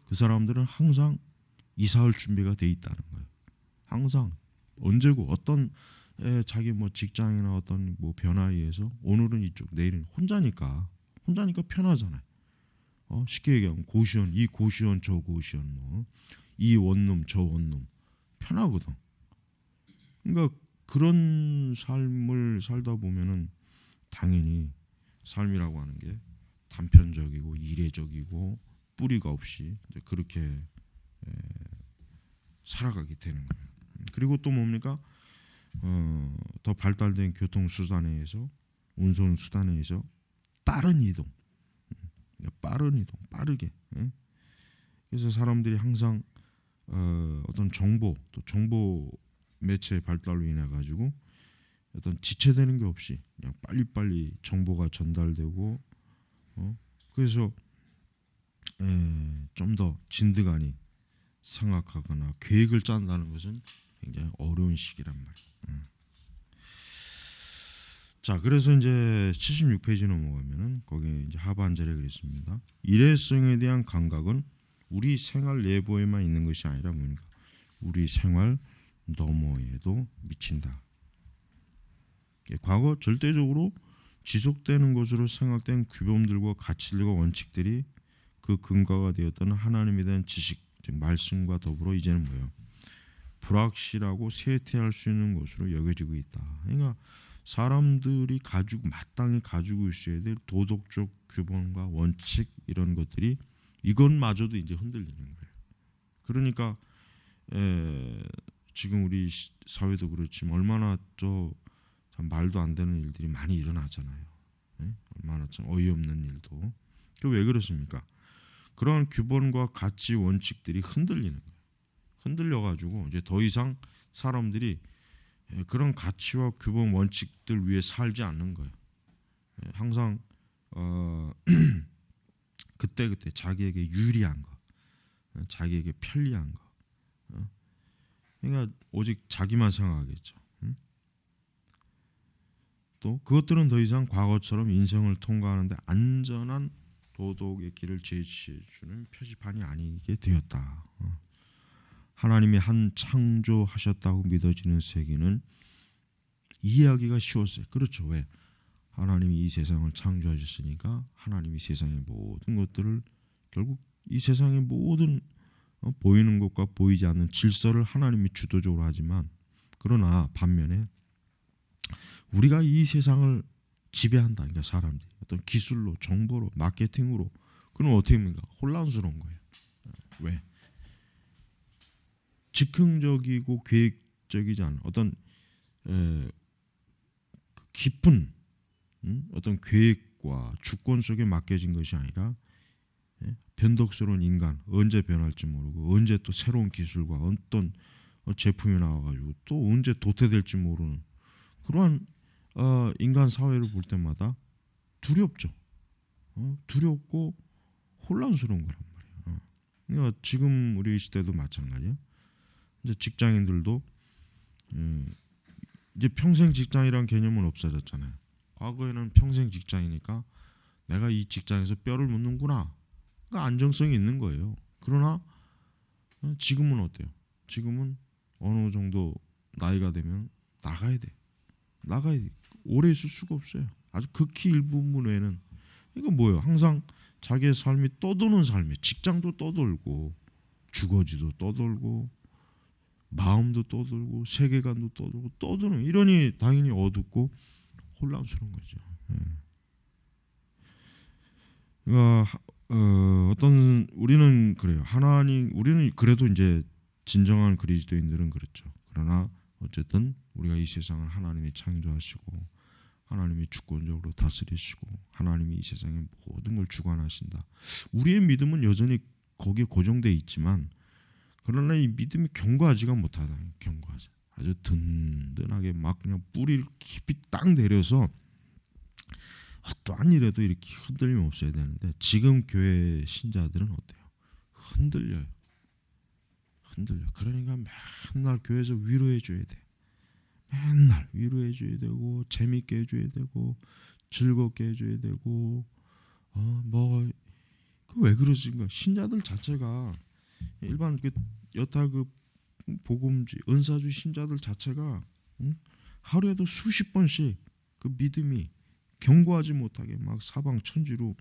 그 사람들은 항상 이사할 준비가 돼 있다는 거예요. 항상 언제고 어떤 자기 뭐 직장이나 어떤 뭐 변화에 의해서 오늘은 이쪽 내일은 혼자니까 편하잖아요. 쉽게 얘기하면 이 고시원 저 고시원 뭐 이 원룸 저 원룸 편하거든. 그러니까 그런 삶을 살다 보면은 당연히 삶이라고 하는 게 단편적이고 이례적이고 뿌리가 없이 이제 그렇게 살아가게 되는 거예요. 그리고 또 뭡니까? 더 발달된 교통수단에 의해서 운송 수단에 의해서 빠른 이동, 빠르게. 그래서 사람들이 항상 어떤 정보 매체의 발달로 인해 가지고 어떤 지체되는 게 없이 그냥 빨리빨리 정보가 전달되고 그래서 좀 더 진드간이 생각하거나 계획을 짠다는 것은 굉장히 어려운 시기란 말이에요. 자, 그래서 이제 76페이지 넘어가면은 거기 이제 하반절에 그랬습니다. 일회성에 대한 감각은 우리 생활 내부에만 있는 것이 아니라 뭡니까? 우리 생활 너머에도 미친다. 과거 절대적으로 지속되는 것으로 생각된 규범들과 가치들과 원칙들이 그 근거가 되었던 하나님에 대한 지식, 즉 말씀과 더불어 이제는 뭐예요? 불확실하고 쇠퇴할 수 있는 것으로 여겨지고 있다. 그러니까 사람들이 마땅히 가지고 있어야 될 도덕적 규범과 원칙 이런 것들이 이것마저도 이제 흔들리는 거예요. 그러니까 지금 우리 사회도 그렇지만 얼마나 참 말도 안 되는 일들이 많이 일어나잖아요. 얼마나 참 어이없는 일도. 왜 그렇습니까? 그런 규범과 가치 원칙들이 흔들리는 거예요. 흔들려가지고 이제 더 이상 사람들이 그런 가치와 규범 원칙들 위에 살지 않는 거예요. 항상 그때 자기에게 유리한 거, 자기에게 편리한 거. 그러니까 오직 자기만 생각하겠죠. 또 그것들은 더 이상 과거처럼 인생을 통과하는데 안전한 도덕의 길을 제시해주는 표지판이 아니게 되었다. 하나님이 한 창조하셨다고 믿어지는 세계는 이해하기가 쉬웠어요. 그렇죠. 왜? 하나님이 이 세상을 창조하셨으니까 하나님이 세상의 모든 것들을 결국 이 세상의 모든 보이는 것과 보이지 않는 질서를 하나님이 주도적으로 하지만 그러나 반면에 우리가 이 세상을 지배한다. 그러니까 사람들이 어떤 기술로, 정보로, 마케팅으로 그럼 어떻게 합니까? 혼란스러운 거예요. 왜? 즉흥적이고 계획적이지 않은 어떤 깊은 어떤 계획과 주권 속에 맡겨진 것이 아니라 변덕스러운 인간, 언제 변할지 모르고 언제 또 새로운 기술과 어떤 제품이 나와가지고 또 언제 도태될지 모르는 그러한 인간 사회를 볼 때마다 두렵죠. 두렵고 혼란스러운 거란 말이에요. 그러니까 지금 우리 시대도 마찬가지예요. 이제 직장인들도 이제 평생 직장이란 개념은 없어졌잖아요. 과거에는 평생 직장이니까 내가 이 직장에서 뼈를 묻는구나. 그러니까 안정성이 있는 거예요. 그러나 지금은 어때요? 지금은 어느 정도 나이가 되면 나가야 돼. 나가야 돼. 오래 있을 수가 없어요. 아주 극히 일부분 외에는. 이거 뭐예요? 항상 자기의 삶이 떠도는 삶이에요. 직장도 떠돌고 주거지도 떠돌고 마음도 떠돌고 세계관도 떠돌고 떠도는, 이러니 당연히 어둡고 혼란스러운 거죠. 그러니까 어떤 우리는 그래요. 우리는 그래도 이제 진정한 그리스도인들은 그렇죠. 그러나 어쨌든 우리가 이 세상을 하나님이 창조하시고 하나님이 주권적으로 다스리시고 하나님이 이 세상의 모든 걸 주관하신다. 우리의 믿음은 여전히 거기에 고정되어 있지만, 그러나 이 믿음이 견고하지가 못하다. 견고하지. 아주 든든하게 막 그냥 뿌리를 깊이 딱 내려서 어떠한 일에도 이렇게 흔들림 없어야 되는데, 지금 교회 신자들은 어때요? 흔들려요. 흔들려. 그러니까 맨날 교회에서 위로해 줘야 돼. 맨날 위로해 줘야 되고 재밌게 해줘야 되고 즐겁게 해줘야 되고 왜 그러신가? 신자들 자체가 일반 그 여타 그 복음지 은사주 신자들 자체가 하루에도 수십 번씩 그 믿음이 견고하지 못하게 막 사방천지로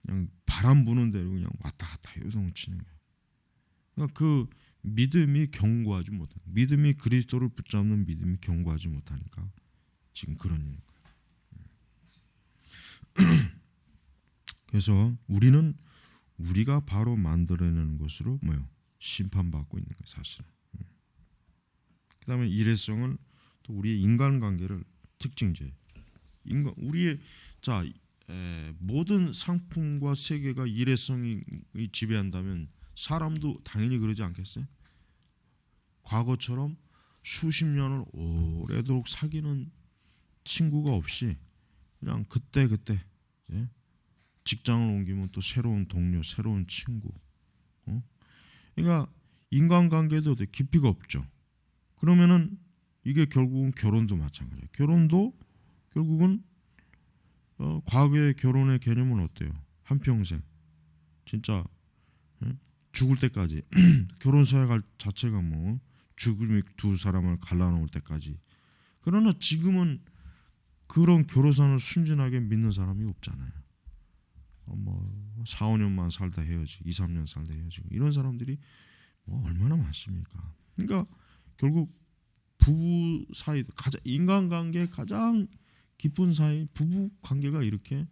그냥 바람 부는 대로 그냥 왔다 갔다 요동치는 거예요. 그러니까 그 믿음이 견고하지 못한, 믿음이 그리스도를 붙잡는 믿음이 견고하지 못하니까 지금 그런 일인 거예요. 그래서 우리는 우리가 바로 만들어내는 것으로 심판받고 있는 거예요, 사실은. 그다음에 일회성은 또 우리의 인간관계를 특징제. 우리의 모든 상품과 세계가 일회성이 지배한다면 사람도 당연히 그러지 않겠어요? 과거처럼 수십 년을 오래도록 사귀는 친구가 없이 그냥 그때 직장을 옮기면 또 새로운 동료, 새로운 친구. 그러니까 인간관계도 깊이가 없죠. 그러면은 이게 결국은 결혼도 마찬가지예요. 결혼도 결국은 과거의 결혼의 개념은 어때요? 한평생 진짜 죽을 때까지 결혼 서약 자체가 죽음이 두 사람을 갈라놓을 때까지. 그러나 지금은 그런 결혼선을 순진하게 믿는 사람이 없잖아요. 4, 5년만 살다 헤어지고 2, 3년 살다 헤어지고 이런 사람들이 얼마나 많습니까? 그러니까 결국 부부 사이, 인간관계 가장 깊은 사이 부부 관계가 이렇게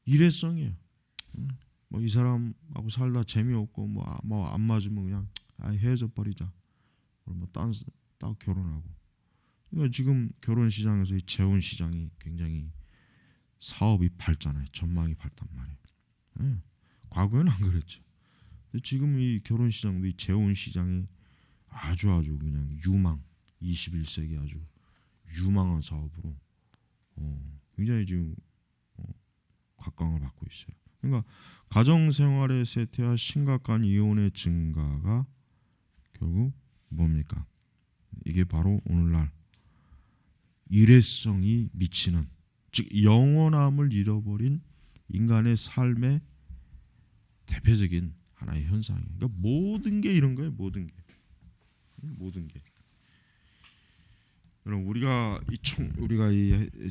일회성이에요. 이 사람하고 살다 재미없고 안 맞으면 그냥 헤어져 버리자. 딱 결혼하고. 그러니까 지금 결혼 시장에서 이 재혼 시장이 굉장히 사업이 밝잖아요. 전망이 밝단 말이에요. 과거에는 안 그랬죠. 근데 지금 이 결혼 시장도 이 재혼 시장이 아주 그냥 21세기 아주 유망한 사업으로 굉장히 지금 각광을 받고 있어요. 그러니까 가정생활의 쇠퇴와 심각한 이혼의 증가가 결국 뭡니까? 이게 바로 오늘날 일회성이 미치는, 즉 영원함을 잃어버린 인간의 삶의 대표적인 하나의 현상이에요. 그러니까 모든 게 이런 거예요. 모든 게. 그럼 우리가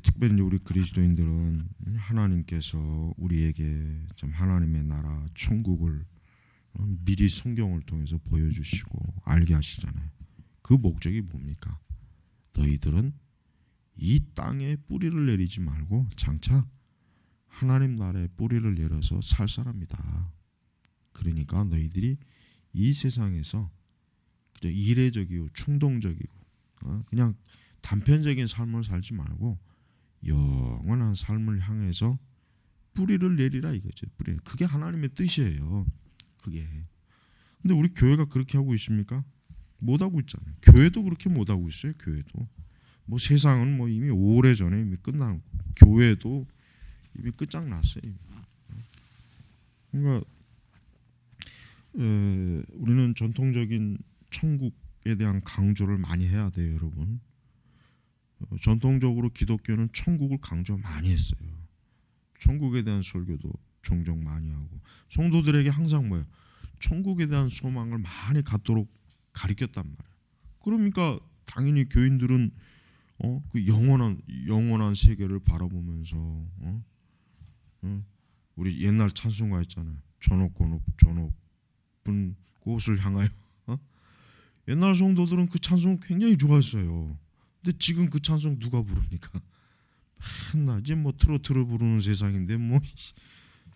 특별히 우리 그리스도인들은 하나님께서 우리에게 참 하나님의 나라 천국을 미리 성경을 통해서 보여주시고 알게 하시잖아요. 그 목적이 뭡니까? 너희들은 이 땅에 뿌리를 내리지 말고 장차 하나님 나라에 뿌리를 내려서 살 사람이다. 그러니까 너희들이 이 세상에서 그저 이례적이고 충동적이고 그냥 단편적인 삶을 살지 말고 영원한 삶을 향해서 뿌리를 내리라 이거죠. 뿌리. 그게 하나님의 뜻이에요. 그게. 근데 우리 교회가 그렇게 하고 있습니까? 못 하고 있잖아요. 교회도 그렇게 못 하고 있어요. 교회도. 세상은 이미 오래전에 이미 끝나고 교회도 이미 끝장났어요. 이미. 그러니까 우리는 전통적인 천국에 대한 강조를 많이 해야 돼요, 여러분. 전통적으로 기독교는 천국을 강조 많이 했어요. 천국에 대한 설교도 종종 많이 하고 성도들에게 항상 뭐예요? 천국에 대한 소망을 많이 갖도록 가르쳤단 말이에요. 그러니까 당연히 교인들은 그 영원한 세계를 바라보면서 우리 옛날 찬송가 있잖아요. 저 높은 곳을 향하여. 옛날 성도들은 그 찬송 굉장히 좋아했어요. 근데 지금 그 찬송 누가 부릅니까? 맨날 이제 뭐 트로트를 부르는 세상인데 뭐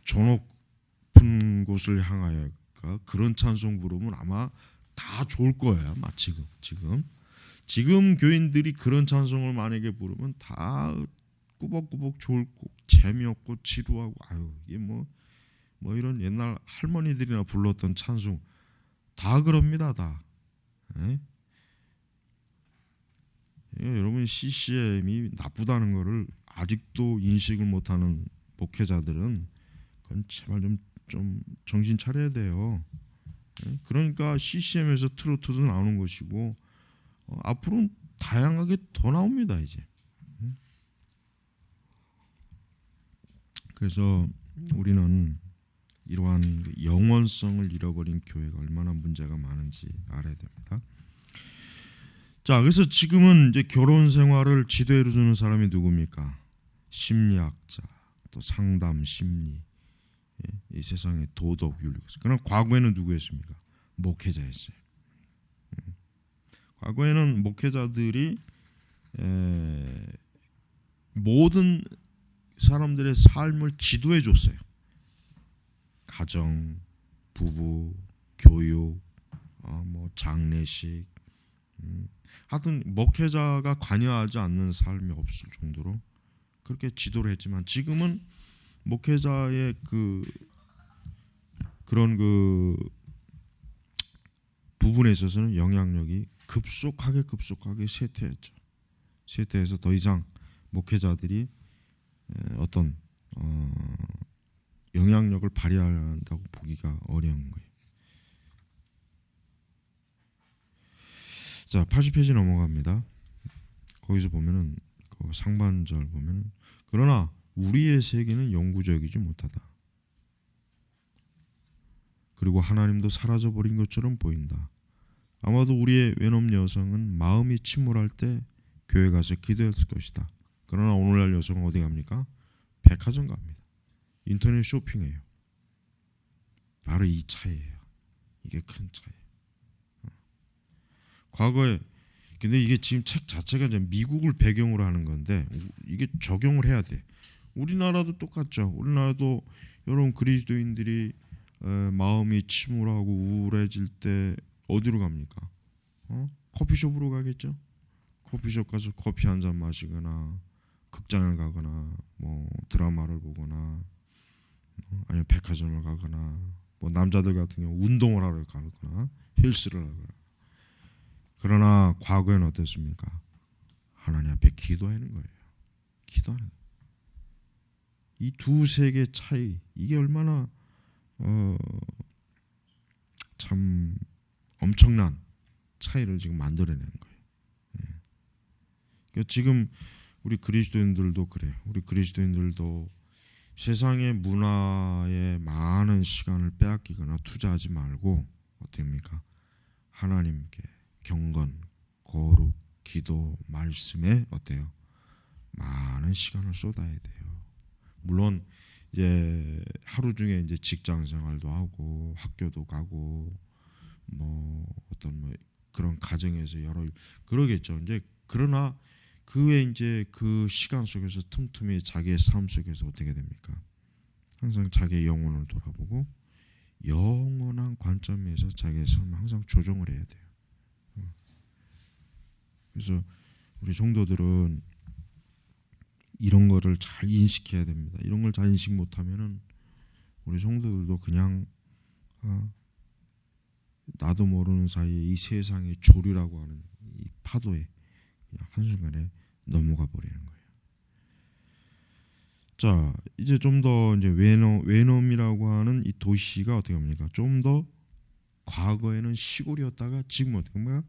저 높은 곳을 향하여가 그런 찬송 부르면 아마 다 좋을 거예요. 아마 지금 교인들이 그런 찬송을 만약에 부르면 다 꾸벅꾸벅 좋고 재미없고 지루하고 아유 이게 뭐 이런 옛날 할머니들이나 불렀던 찬송 다 그럽니다. 다. 여러분 CCM이 나쁘다는 것을 아직도 인식을 못하는 목회자들은 그건 제발 좀 정신 차려야 돼요. 그러니까 CCM에서 트로트도 나오는 것이고 앞으로는 다양하게 더 나옵니다 이제. 그래서 우리는 이러한 영원성을 잃어버린 교회가 얼마나 문제가 많은지 알아야 됩니다. 자, 그래서 지금은 이제 결혼 생활을 지도해 주는 사람이 누굽니까? 심리학자, 또 상담 심리, 이 세상의 도덕 윤리. 그러나 과거에는 누구였습니까? 목회자였어요. 과거에는 목회자들이 모든 사람들의 삶을 지도해 줬어요. 가정, 부부, 교육, 뭐 장례식, 하여튼 목회자가 관여하지 않는 삶이 없을 정도로 그렇게 지도를 했지만 지금은 목회자의 그런 부분에 있어서는 영향력이 급속하게 쇠퇴했죠. 쇠퇴해서 더 이상 목회자들이 어떤 영향력을 발휘한다고 보기가 어려운 거예요. 자, 80페이지 넘어갑니다. 거기서 보면은 그 상반절 보면은 그러나 우리의 세계는 영구적이지 못하다. 그리고 하나님도 사라져 버린 것처럼 보인다. 아마도 우리의 외놈 여성은 마음이 침울할 때 교회 가서 기도했을 것이다. 그러나 오늘날 여성은 어디 갑니까? 백화점 갑니다. 인터넷 쇼핑해요. 바로 이 차이예요. 이게 큰 차이예요. 과거에 근데 이게 지금 책 자체가 이제 미국을 배경으로 하는 건데 이게 적용을 해야 돼. 우리나라도 똑같죠. 우리나라도 여러분 그리스도인들이 마음이 침울하고 우울해질 때 어디로 갑니까? 커피숍으로 가겠죠. 커피숍 가서 커피 한 잔 마시거나 극장을 가거나 뭐 드라마를 보거나 아니면 백화점을 가거나 뭐 남자들 같은 경우 운동을 하러 가거나 헬스를 하거나. 그러나 과거에는 어땠습니까? 하나님 앞에 기도하는 거예요. 기도하는 거예요. 이 두 세계의 차이 이게 얼마나 참 엄청난 차이를 지금 만들어내는 거예요. 그러니까 지금 우리 그리스도인들도 그래요. 우리 그리스도인들도 세상의 문화에 많은 시간을 빼앗기거나 투자하지 말고 어떻습니까? 하나님께 경건, 거룩, 기도, 말씀에 어때요? 많은 시간을 쏟아야 돼요. 물론 이제 하루 중에 이제 직장 생활도 하고 학교도 가고 뭐 어떤 뭐 그런 가정에서 여러 그러겠죠. 이제 그러나 그 외에 이제 그 시간 속에서 틈틈이 자기의 삶 속에서 어떻게 됩니까? 항상 자기의 영혼을 돌아보고 영원한 관점에서 자기의 삶을 항상 조정을 해야 돼요. 그래서 우리 성도들은 이런 거를 잘 인식해야 됩니다. 이런 걸 잘 인식 못하면은 우리 성도들도 그냥 나도 모르는 사이에 이 세상의 조류라고 하는 이 파도에 그냥 한순간에 넘어가 버리는 거예요. 자, 이제 좀 더 이제 외놈이라고 하는 이 도시가 어떻게 합니까? 좀 더 과거에는 시골이었다가 지금 어떻게 뭐야?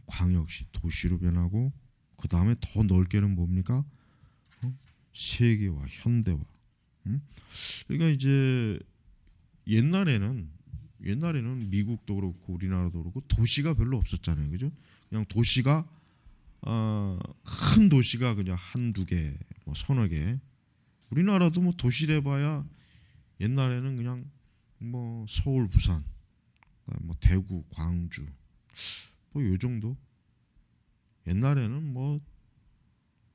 광역시 도시로 변하고 그 다음에 더 넓게는 뭡니까? 세계화, 현대화. 그러니까 이제 옛날에는 미국도 그렇고 우리나라도 그렇고 도시가 별로 없었잖아요, 그죠? 그냥 도시가 큰 도시가 그냥 한두 개, 뭐 서너 개. 우리나라도 뭐 도시래 봐야 옛날에는 그냥 뭐 서울, 부산, 뭐 대구, 광주, 뭐 요 정도. 옛날에는 뭐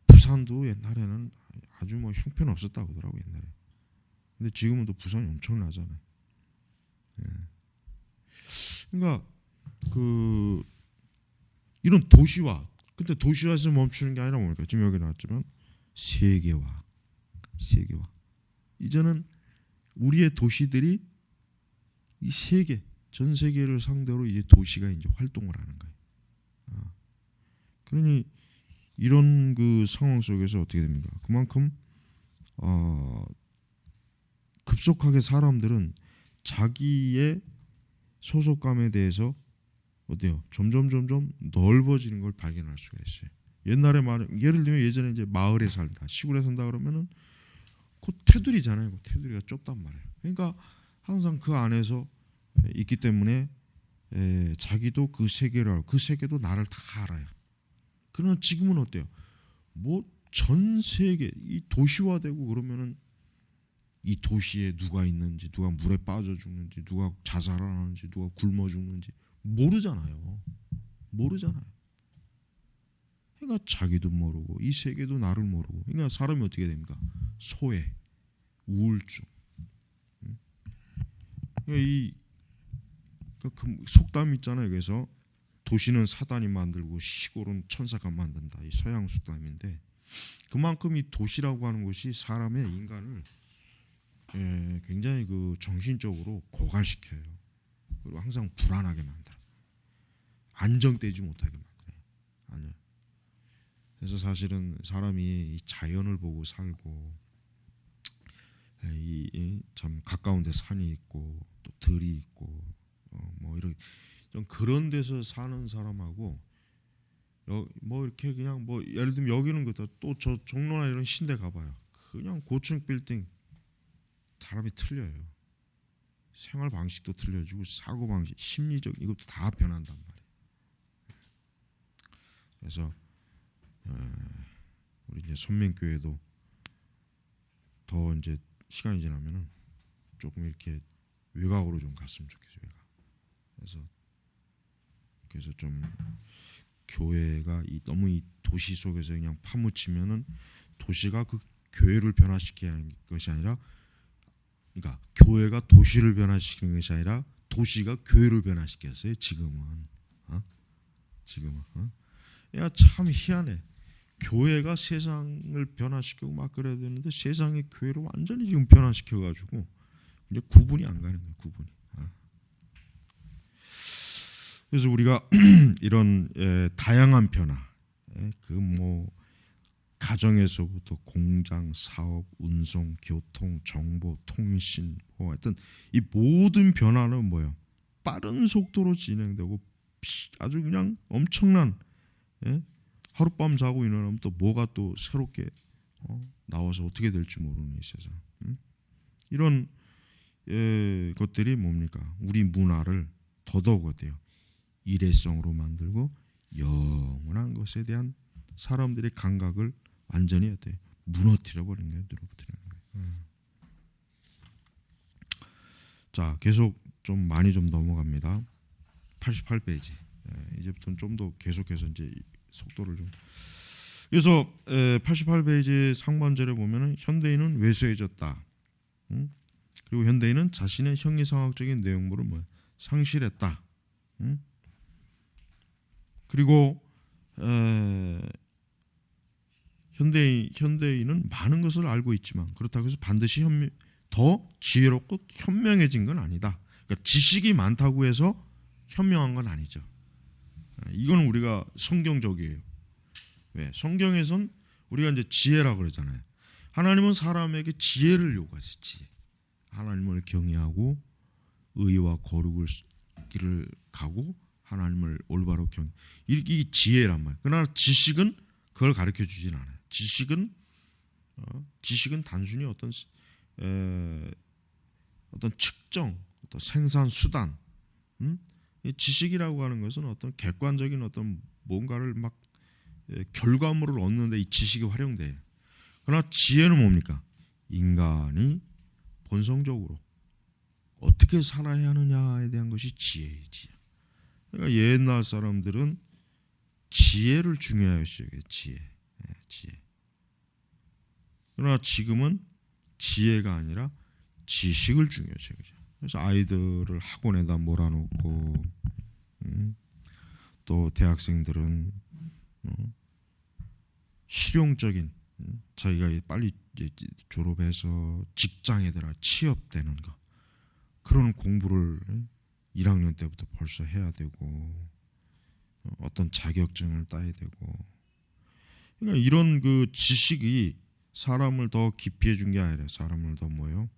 부산도 옛날에는 아주 뭐 형편없었다고 하더라고 옛날에. 근데 지금은 또 부산이 엄청나잖아요. 예. 그러니까 그 이런 도시화. 근데 도시화에서 멈추는 게 아니라 뭡니까? 지금 여기 나왔지만 세계화. 이제는 우리의 도시들이 이 세계, 전 세계를 상대로 이제 도시가 이제 활동을 하는 거예요. 그러니 이런 그 상황 속에서 어떻게 됩니까? 그만큼 급속하게 사람들은 자기의 소속감에 대해서 어때요? 점점 넓어지는 걸 발견할 수가 있어요. 옛날에 예를 들면 예전에 이제 마을에 살다, 시골에 산다 그러면은 그 테두리잖아요. 그 테두리가 좁단 말이에요. 그러니까 항상 그 안에서 있기 때문에 자기도 그 세계를 알고 그 세계도 나를 다 알아요. 그러나 지금은 어때요? 뭐 전 세계 이 도시화되고 그러면은 이 도시에 누가 있는지, 누가 물에 빠져 죽는지, 누가 자살을 하는지, 누가 굶어 죽는지 모르잖아요. 그러니까 자기도 모르고 이 세계도 나를 모르고. 그러니까 사람이 어떻게 됩니까? 소외, 우울증. 그러니까 그 속담 있잖아요. 그래서 도시는 사단이 만들고 시골은 천사가 만든다. 이 서양 속담인데 그만큼 이 도시라고 하는 것이 사람의 인간을 굉장히 그 정신적으로 고갈시켜요. 그리고 항상 불안하게 만들어. 안정되지 못하게 만들어요. 그래서 사실은 사람이 이 자연을 보고 살고 참 가까운 데 산이 있고 또 들이 있고 뭐 이런 좀 그런 데서 사는 사람하고 뭐 이렇게 그냥 뭐 예를 들면 여기는 그렇다 또 저 종로나 이런 신대 가봐요. 그냥 고층 빌딩 사람이 틀려요. 생활 방식도 틀려지고 사고 방식, 심리적 이것도 다 변한단 말이에요. 그래서 우리 이제 선민교회도 더 이제 시간이 지나면은 조금 이렇게 외곽으로 좀 갔으면 좋겠어요. 그래서 좀 교회가 너무 이 도시 속에서 그냥 파묻히면은 도시가 그 교회를 변화시키는 것이 아니라, 그러니까 교회가 도시를 변화시키는 것이 아니라 도시가 교회를 변화시켰어요. 지금은. 야, 참 희한해. 교회가 세상을 변화시키고 막 그래야 되는데 세상이 교회를 완전히 지금 변화시켜가지고 이제 구분이 안 가는 거예요. 구분이. 그래서 우리가 이런 다양한 변화, 그 뭐 가정에서부터 공장, 사업, 운송, 교통, 정보, 통신, 뭐 하여튼 이 모든 변화는 뭐예요? 빠른 속도로 진행되고 아주 그냥 엄청난 하룻밤 자고 일어나면 또 뭐가 또 새롭게 나와서 어떻게 될지 모르는 이 세상. 이런 것들이 뭡니까? 우리 문화를 더더욱 어때요? 일회성으로 만들고 영원한 것에 대한 사람들의 감각을 완전히 어때요? 무너뜨려 버리는 거예요. 자, 계속 좀 많이 좀 넘어갑니다. 88페이지. 이제부터는 좀 더 계속해서 이제 속도를 좀. 그래서 88페이지 상반절에 보면은 현대인은 왜소해졌다. 그리고 현대인은 자신의 형이상학적인 내용물을 상실했다. 그리고 현대인은 많은 것을 알고 있지만 그렇다고 해서 반드시 더 지혜롭고 현명해진 건 아니다. 그러니까 지식이 많다고 해서 현명한 건 아니죠. 이건 우리가 성경적이에요. 왜? 성경에선 우리가 이제 지혜라고 그러잖아요. 하나님은 사람에게 지혜를 요구하세요. 지혜. 하나님을 경외하고 의와 거룩을 길을 가고 하나님을 올바로 경외. 이게 지혜란 말이에요. 그러나 지식은 그걸 가르쳐 주진 않아요. 지식은 단순히 어떤 측정, 어떤 생산 수단. 이 지식이라고 하는 것은 어떤 객관적인 어떤 뭔가를 막 결과물을 얻는데 이 지식이 활용돼요. 그러나 지혜는 뭡니까? 인간이 본성적으로 어떻게 살아야 하느냐에 대한 것이 지혜이지. 그러니까 옛날 사람들은 지혜를 중요하였어요. 지혜. 그러나 지금은 지혜가 아니라 지식을 중요시해요. 그래서 아이들을 학원에다 몰아놓고 또 대학생들은 실용적인 자기가 빨리 졸업해서 직장에 들어 취업되는 거 그런 공부를 1학년 때부터 벌써 해야 되고 어떤 자격증을 따야 되고 그러니까 이런 그 지식이 사람을 더 깊이 해준 게 아니라 사람을 더 뭐요?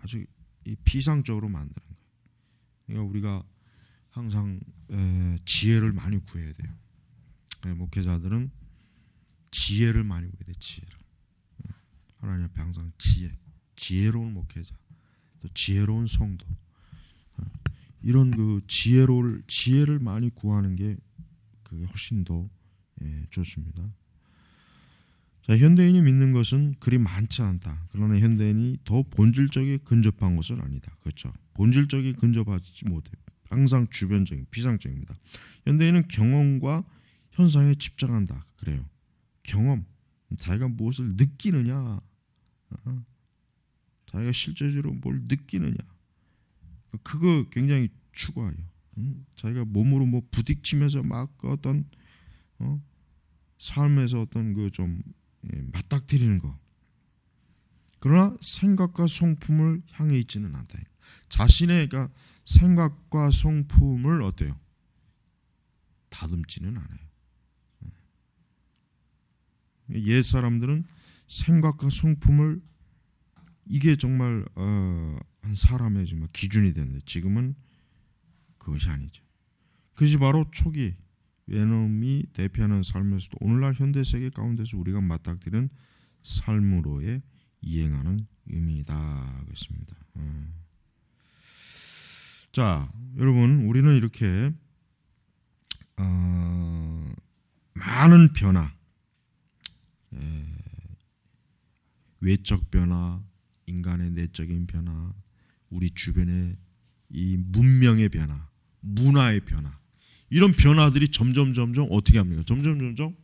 아주 피상적으로 만드는 거예요. 그러니까 우리가 항상 지혜를 많이 구해야 돼요. 목회자들은 지혜를 많이 구해야 돼요. 지혜를. 하나님 앞에 항상 지혜로운 목회자, 또 지혜로운 성도. 이런 그 지혜를 많이 구하는 게 그게 훨씬 더 좋습니다. 자, 현대인이 믿는 것은 그리 많지 않다. 그러나 현대인이 더 본질적에 근접한 것은 아니다. 그렇죠. 본질적에 근접하지 못해요. 항상 주변적인, 피상적입니다. 현대인은 경험과 현상에 집착한다. 그래요. 경험, 자기가 무엇을 느끼느냐, 자기가 실제적으로 뭘 느끼느냐, 그거 굉장히 추구해요. 자기가 몸으로 뭐 부딪히면서 막 어떤 삶에서 어떤 그 좀 맞닥뜨리는 거. 그러나 생각과 성품을 향해 있지는 않다. 자신의 그러니까 생각과 성품을 어때요? 다듬지는 않아요. 옛 사람들은 생각과 성품을 이게 정말 한 사람의 정말 기준이 됐는데 지금은 그것이 아니죠. 그것이 바로 초기 웨놈이 대표하는 삶에서도 오늘날 현대 세계 가운데서 우리가 맞닥뜨리는 삶으로의 이행하는 의미이다. 그렇습니다. 자, 여러분, 우리는 이렇게 많은 변화, 외적 변화, 인간의 내적인 변화, 우리 주변의 이 문명의 변화, 문화의 변화, 이런 변화들이 점점 어떻게 합니까? 점점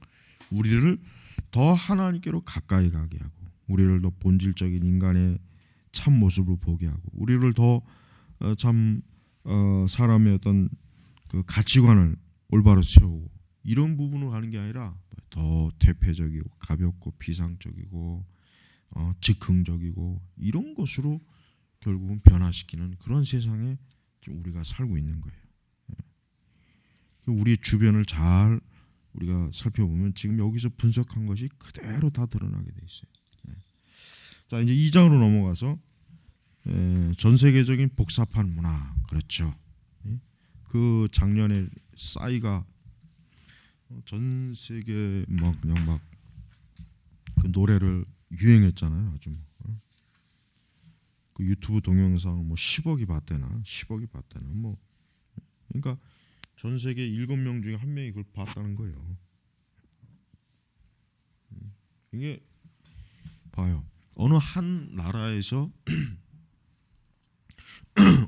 우리를 더 하나님께로 가까이 가게 하고, 우리를 더 본질적인 인간의 참 모습을 보게 하고, 우리를 더 사람의 어떤 그 가치관을 올바로 세우고, 이런 부분으로 가는 게 아니라 더 퇴폐적이고 가볍고 비상적이고 즉흥적이고 이런 것으로 결국은 변화시키는 그런 세상에 좀 우리가 살고 있는 거예요. 우리 주변을 잘 우리가 살펴보면 지금 여기서 분석한 것이 그대로 다 드러나게 돼 있어요. 자, 이제 2장으로 넘어가서 전 세계적인 복잡한 문화, 그렇죠. 그 작년에 싸이가 전 세계 막 그냥 막 그 노래를 유행했잖아요. 아주 그 유튜브 동영상 뭐 10억이 봤대나 뭐 그러니까 전 세계 7명 중에 1명이 그걸 봤다는 거예요. 이게 봐요. 어느 한 나라에서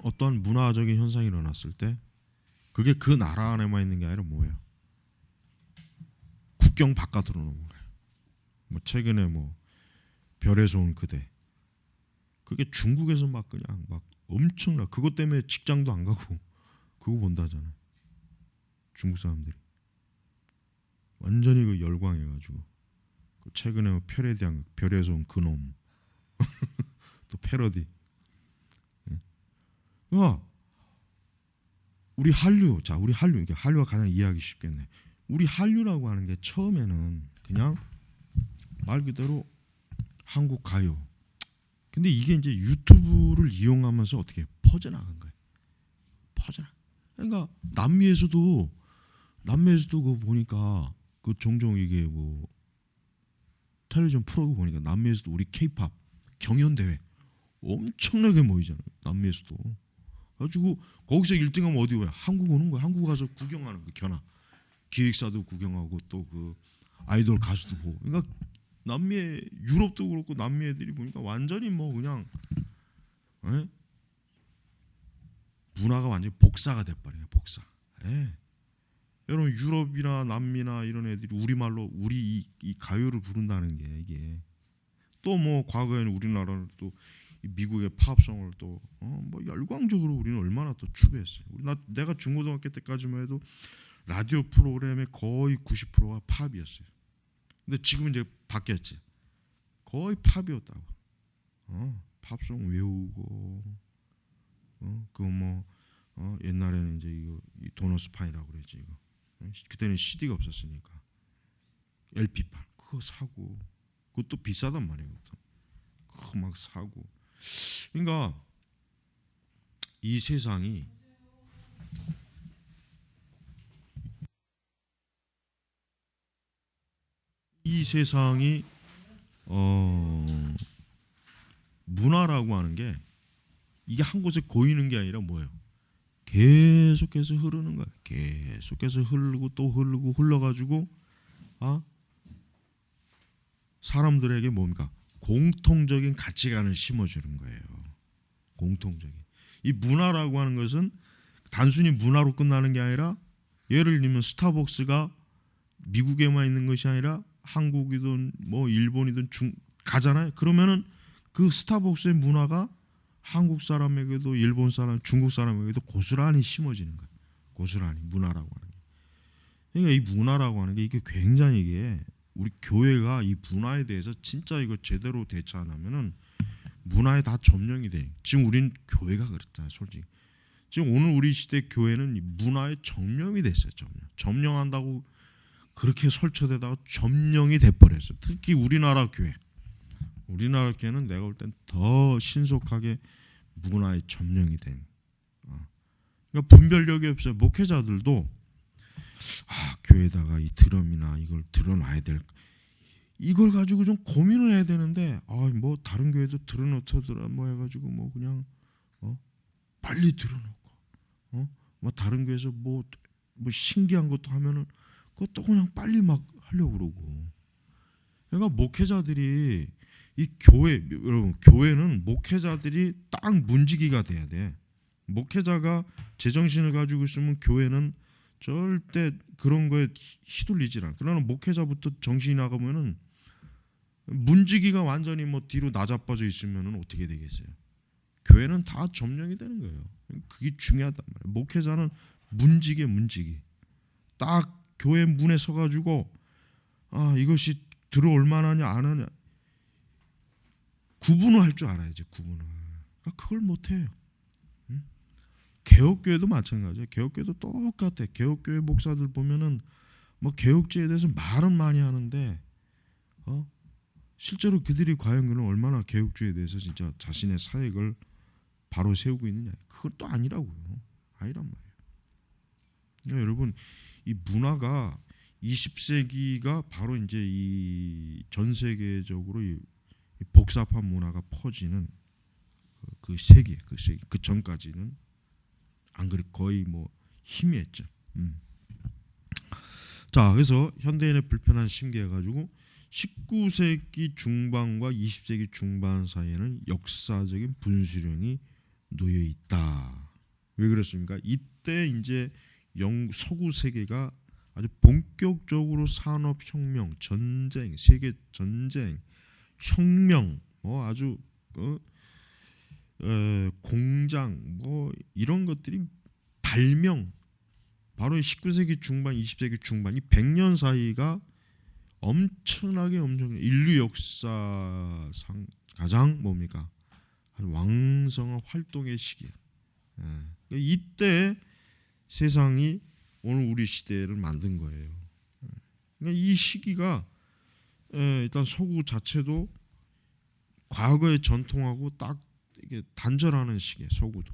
어떤 문화적인 현상이 일어났을 때 그게 그 나라 안에만 있는 게 아니라 뭐예요? 국경 바깥으로 넘어가요. 뭐 최근에 뭐 별에서 온 그대, 그게 중국에서 막 그냥 막 엄청나. 그것 때문에 직장도 안 가고 그거 본다잖아요. 중국 사람들이 완전히 그 열광해가지고 그 최근에 뭐 패러디한 별에서 온 그놈 또 패러디. 우리 한류, 자 우리 한류, 이게 한류가 가장 이해하기 쉽겠네. 우리 한류라고 하는 게 처음에는 그냥 말 그대로 한국 가요. 근데 이게 이제 유튜브를 이용하면서 어떻게 퍼져나간 거예요. 그러니까 남미에서도 그 보니까 그 종종 이게 뭐 텔레비전 프로그 보니까 남미에서도 우리 케이팝 경연 대회 엄청나게 모이잖아요. 남미에서도. 가지고 거기서 1등하면 어디 왜 한국 오는 거야. 한국 가서 구경하는 거 견학. 기획사도 구경하고 또 그 아이돌 가수도 보고. 그러니까 남미의 유럽도 그렇고 남미 애들이 보니까 완전히 뭐 그냥 에? 문화가 완전히 복사가 돼버려요. 복사. 에. 여러분 유럽이나 남미나 이런 애들이 우리말로 우리 이 가요를 부른다는 게 이게 또 뭐 과거에는 우리나라는 또 미국의 팝송을 또 뭐 열광적으로 우리는 얼마나 또 추구했어요. 내가 중고등학교 때까지만 해도 라디오 프로그램의 거의 90%가 팝이었어요. 근데 지금 이제 바뀌었지. 거의 팝이었다고. 팝송 외우고 그거 뭐 옛날에는 이제 이거 이 도너스 파이라고 그랬지 이거. 그때는 CD가 없었으니까 LP판 그거 사고 그것도 비싸단 말이에요. 그거 막 사고. 그러니까 이 세상이 문화라고 하는 게 이게 한 곳에 고이는 게 아니라 뭐예요? 계속해서 흐르는 거예요. 계속해서 흐르고 또 흐르고 흘러가지고 사람들에게 뭡니까? 공통적인 가치관을 심어주는 거예요. 공통적인. 이 문화라고 하는 것은 단순히 문화로 끝나는 게 아니라 예를 들면 스타벅스가 미국에만 있는 것이 아니라 한국이든 뭐 일본이든 가잖아요. 그러면은 그 스타벅스의 문화가 한국 사람에게도 일본 사람, 중국 사람에게도 고스란히 심어지는 거예요. 고스란히 문화라고 하는 게. 그러니까 이 문화라고 하는 게 이게 굉장히 이게 우리 교회가 이 문화에 대해서 진짜 이거 제대로 대처 안 하면은 문화에 다 점령이 돼. 지금 우린 교회가 그렇잖아요, 솔직히. 지금 오늘 우리 시대 교회는 문화에 점령이 됐어요. 점령한다고 그렇게 설쳐대다가 점령이 돼버렸어요. 특히 우리나라 교회. 우리나라 교회는 내가 볼 땐 더 신속하게 문화에 점령이 된. 그러니까 분별력이 없어요. 목회자들도 교회에다가 이 드럼이나 이걸 들어놔야 될 이걸 가지고 좀 고민을 해야 되는데 뭐 다른 교회도 들어놓더라 뭐 해가지고 뭐 그냥 빨리 들어놓고 뭐 다른 교회에서 뭐 신기한 것도 하면은 그것도 그냥 빨리 막 하려고 그러고. 그러니까 목회자들이 이 여러분 교회는 목회자들이 딱 문지기가 돼야 돼. 목회자가 제정신을 가지고 있으면 교회는 절대 그런 거에 휘둘리지 않아. 그러나 목회자부터 정신이 나가면은 문지기가 완전히 뭐 뒤로 나자빠져 있으면은 어떻게 되겠어요? 교회는 다 점령이 되는 거예요. 그게 중요하단 말이에요. 목회자는 문지기. 딱 교회 문에 서가지고 이것이 들어올 만하냐 안 하냐 구분을 할 줄 알아야지. 구분을. 그걸 못해요. 개혁교회도 마찬가지예요. 개혁교회도 똑같아. 개혁교회 목사들 보면은 뭐 개혁주의에 대해서 말은 많이 하는데 실제로 그들이 과연 그는 얼마나 개혁주의에 대해서 진짜 자신의 사역을 바로 세우고 있느냐. 그것도 아니라고요. 아니란 말이에요. 그러니까 여러분 이 문화가 20세기가 바로 이제 이 전 세계적으로 이 복잡한 문화가 퍼지는 그 세기 그 전까지는 안 그래 거의 뭐 희미했죠. 자, 그래서 현대인의 불편한 심기해 가지고 19세기 중반과 20세기 중반 사이에는 역사적인 분수령이 놓여 있다. 왜 그렇습니까? 이때 이제 서구 세계가 아주 본격적으로 산업혁명, 전쟁, 세계 전쟁, 혁명, 뭐 아주 공장, 뭐 이런 것들이 발명, 바로 19세기 중반, 20세기 중반 이 100년 사이가 엄청나게 인류 역사상 가장 뭡니까? 왕성한 활동의 시기야. 이때 세상이 오늘 우리 시대를 만든 거예요. 그러니까 이 시기가 일단 서구 자체도 과거의 전통하고 딱 이게 단절하는 시기에 서구도.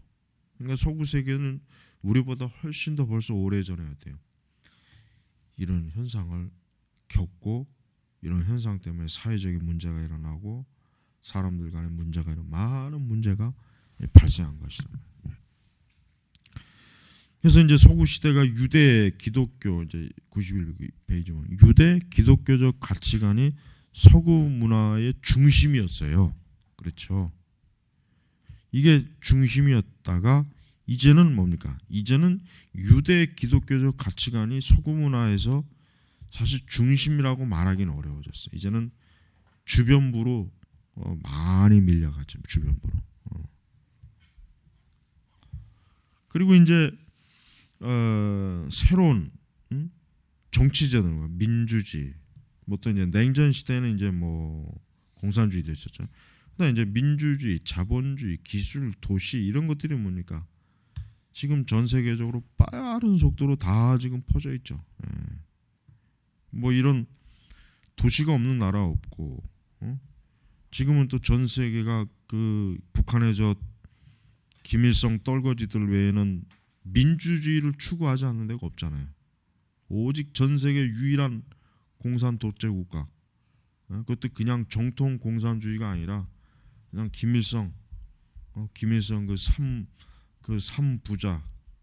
그러니까 서구 세계는 우리보다 훨씬 더 벌써 오래전에 돼요. 이런 현상을 겪고 이런 현상 때문에 사회적인 문제가 일어나고 사람들 간의 문제가 많은 문제가 발생한 것이다. 그래서 이제 서구 시대가 유대 기독교 이제 91페이지면 유대 기독교적 가치관이 서구 문화의 중심이었어요. 그렇죠. 이게 중심이었다가 이제는 뭡니까? 이제는 유대 기독교적 가치관이 서구 문화에서 사실 중심이라고 말하기는 어려워졌어요. 이제는 주변부로 많이 밀려갔죠. 주변부로. 그리고 이제 새로운 정치제도가 민주주의, 뭐 또 이제 냉전 시대는 이제 뭐 공산주의도 있었죠. 그다음 이제 민주주의, 자본주의, 기술, 도시 이런 것들이 뭡니까? 지금 전 세계적으로 빠른 속도로 다 지금 퍼져 있죠. 뭐 이런 도시가 없는 나라 없고, 지금은 또 전 세계가 그 북한의 저 김일성 떨거지들 외에는 민주주의를 추구하지 않는 데가 없잖아요. 오직 전 세계 유일한 공산 독재 국가. 그것도 그냥 정통 공산주의가 아니라 그냥 김일성 그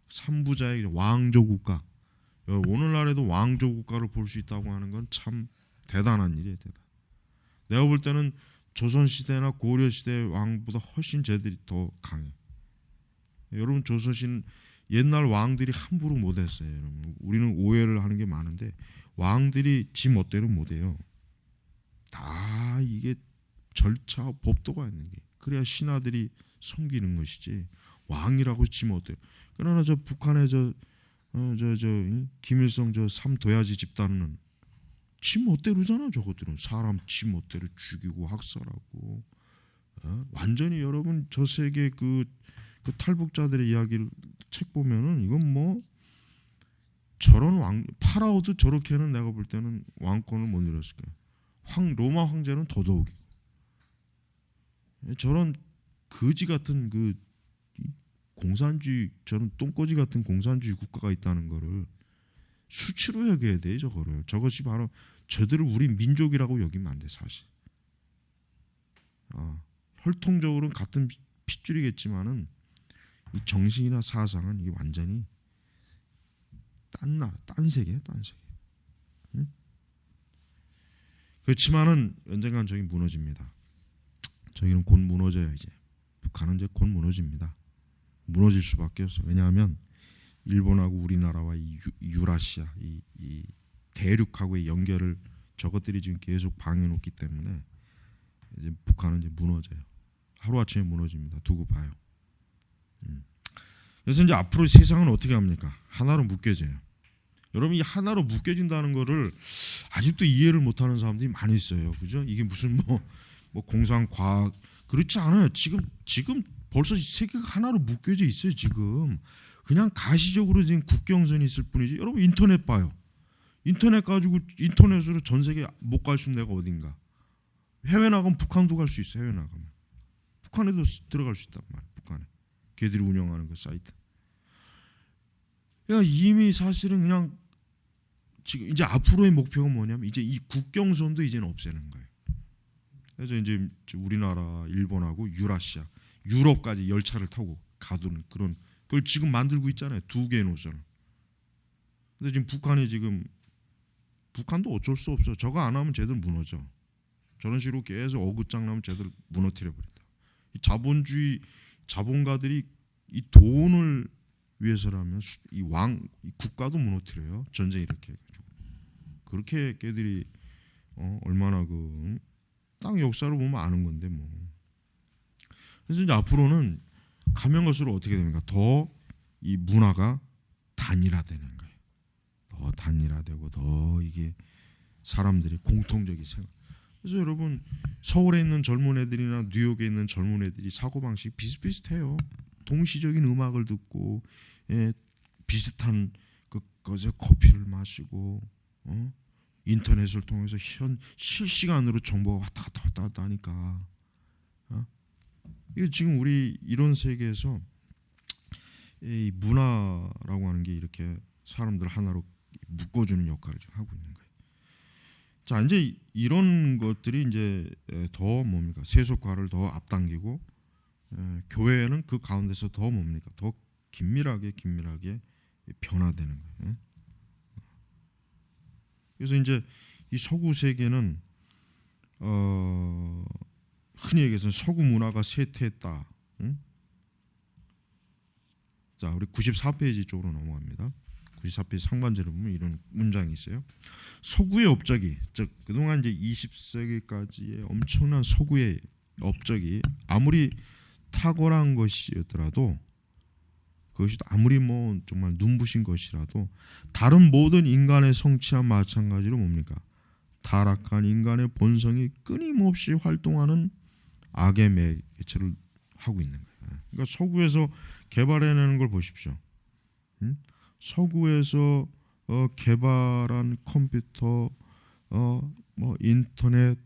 삼부자의 왕조 국가. 오늘날에도 왕조 국가를 볼 수 있다고 하는 건 참 대단한 일이에요. 내가 볼 때는 조선 시대나 고려 시대 왕보다 훨씬 쟤들이 더 강해. 여러분 조선신 옛날 왕들이 함부로 못했어요. 여러분. 우리는 오해를 하는 게 많은데 왕들이 지 멋대로 못해요. 다 이게 절차 법도가 있는 게 그래야 신하들이 섬기는 것이지 왕이라고 지 멋대로. 그러나 저 북한의 저 김일성 저 삼도야지 집단은 지 멋대로잖아. 저것들은 사람 지 멋대로 죽이고 학살하고 완전히 여러분 저 세계 그 탈북자들의 이야기를 책 보면은 이건 뭐 저런 왕 파라오도 저렇게는 내가 볼 때는 왕권을 못 누렸을 거예요. 로마 황제는 더더욱이고 저런 거지 같은 그 공산주의 저런 똥꼬지 같은 공산주의 국가가 있다는 거를 수치로 여겨야 돼. 저거를 저것이 바로 저들을 우리 민족이라고 여기면 안 돼. 사실 혈통적으로는 같은 핏줄이겠지만은 이 정신이나 사상은 이게 완전히 딴 나라, 딴 세계야, 딴 세계. 응? 그렇지만은 언젠간 저기 무너집니다. 저기는 곧 무너져요. 이제 북한은 이제 곧 무너집니다. 무너질 수밖에 없어. 왜냐하면 일본하고 우리나라와 이 유라시아, 이 대륙하고의 연결을 저것들이 지금 계속 방해놓기 때문에 이제 북한은 이제 무너져요. 하루 아침에 무너집니다. 두고 봐요. 그래서 이제 앞으로 세상은 어떻게 합니까? 하나로 묶여져요. 여러분 이 하나로 묶여진다는 거를 아직도 이해를 못하는 사람들이 많이 있어요. 그죠? 이게 무슨 뭐 공상 과학 그렇지 않아요. 지금 벌써 세계가 하나로 묶여져 있어요. 지금 그냥 가시적으로 지금 국경선이 있을 뿐이지. 여러분 인터넷 봐요. 인터넷 가지고 인터넷으로 전 세계 못 갈 수 있는 데가 어딘가. 해외 나가면 북한도 갈 수 있어요. 해외 나가면 북한에도 들어갈 수 있단 말이에요. 북한에 걔들이 운영하는 그 사이트. 그러니까 이미 사실은 그냥 지금 이제 앞으로의 목표가 뭐냐면 이제 이 국경선도 이제는 없애는 거예요. 그래서 이제 우리나라, 일본하고 유라시아, 유럽까지 열차를 타고 가두는 그런 그걸 지금 만들고 있잖아요. 2개의 노선을. 근데 지금 북한도 어쩔 수 없어. 저거 안 하면 쟤들 무너져. 저런 식으로 계속 어긋장나면 쟤들 무너뜨려 버린다. 이 자본가들이 이 돈을 위해서라면 이 국가도 무너뜨려요. 전쟁 이렇게 해가지고 그렇게 걔들이 얼마나 땅 역사를 보면 아는 건데 뭐. 그래서 이제 앞으로는 가면 갈수록 어떻게 됩니까? 더 이 문화가 단일화되는 거예요. 더 단일화되고 더 이게 사람들이 공통적인 생각. 그래서 여러분 서울에 있는 젊은 애들이나 뉴욕에 있는 젊은 애들이 사고 방식 비슷비슷해요. 동시적인 음악을 듣고 비슷한 그것에 커피를 마시고 인터넷을 통해서 실시간으로 정보가 왔다 갔다 하니까 이게 지금 우리 이런 세계에서 이 문화라고 하는 게 이렇게 사람들 하나로 묶어주는 역할을 지금 하고 있는 거예요. 자, 이제 이런 것들이 이제 더 뭡니까? 세속화를 더 앞당기고 교회는 그 가운데서 더 뭡니까? 더 긴밀하게 변화되는 거예요. 그래서 이제 이 서구 세계는 흔히 얘기해서 서구 문화가 쇠퇴했다. 자, 우리 94페이지 쪽으로 넘어갑니다. 94페이지 상반절에 보면 이런 문장이 있어요. 서구의 업적이, 즉 그동안 이제 20세기까지의 엄청난 서구의 업적이 아무리 탁월한 것이었더라도, 그것이 아무리 뭐 정말 눈부신 것이라도 다른 모든 인간의 성취와 마찬가지로 뭡니까? 타락한 인간의 본성이 끊임없이 활동하는 악의 매개체를 하고 있는 거예요. 그러니까 서구에서 개발해내는 걸 보십시오. 서구에서 개발한 컴퓨터, 뭐 인터넷,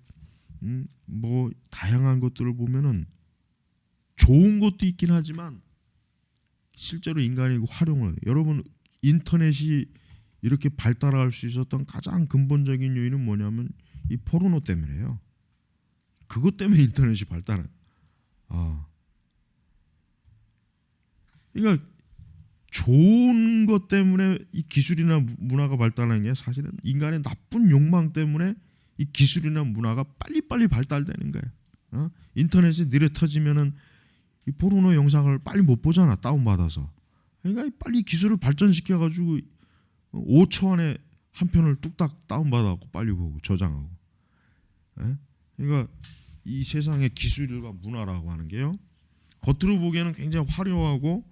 뭐 다양한 것들을 보면은 좋은 것도 있긴 하지만 실제로 인간이 활용을, 여러분 인터넷이 이렇게 발달할 수 있었던 가장 근본적인 요인은 뭐냐면 이 포르노 때문에요. 그것 때문에 인터넷이 발달한. 그러니까 좋은 것 때문에 이 기술이나 문화가 발달하는 게 사실은 인간의 나쁜 욕망 때문에 이 기술이나 문화가 빨리빨리 발달되는 거예요. 인터넷이 느려 터지면은 이 포르노 영상을 빨리 못 보잖아, 다운받아서. 그러니까 빨리 기술을 발전시켜 가지고 5초 안에 한 편을 뚝딱 다운받아갖고 빨리 보고 저장하고. 그러니까 이 세상의 기술과 문화라고 하는 게요, 겉으로 보기에는 굉장히 화려하고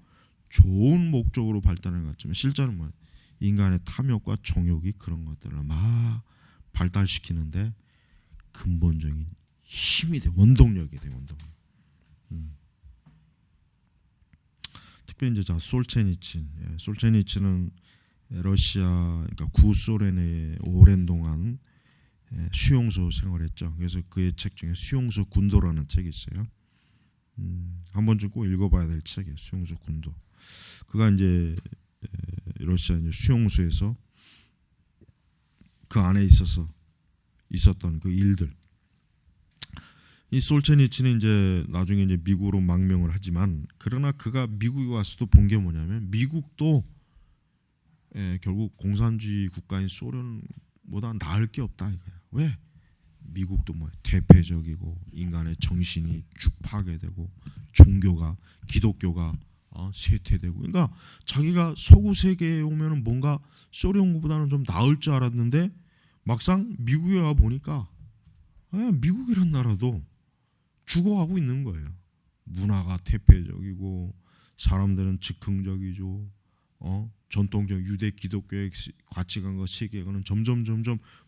좋은 목적으로 발달하는 것 같지만 실제는 뭐예요? 인간의 탐욕과 정욕이 그런 것들을 막 발달시키는데 근본적인 힘이 돼, 원동력이 돼, 원동력. 특별히 이제 자 솔제니친, 솔제니친은 러시아, 그러니까 구소련에 오랜 동안 수용소 생활했죠. 그래서 그의 책 중에 수용소 군도라는 책이 있어요. 한 번쯤 꼭 읽어봐야 될 책이에요. 수용소 군도. 그가 이제 러시아 이제 수용소에서 그 안에 있었던 그 일들. 이 솔제니친은 이제 나중에 이제 미국으로 망명을 하지만, 그러나 그가 미국에 와서도 본 게 뭐냐면 미국도 결국 공산주의 국가인 소련보다 나을 게 없다 이거야. 왜? 미국도 뭐 대패적이고 인간의 정신이 쭉 파괴되고 종교가, 기독교가 쇠퇴되고, 그러니까 자기가 서구 세계에 오면은 뭔가 소련보다는 좀 나을 줄 알았는데 막상 미국에 와 보니까 미국이란 나라도 죽어가고 있는 거예요. 문화가 퇴폐적이고 사람들은 즉흥적이죠. 전통적 유대 기독교의 가치관과 세계관은 점점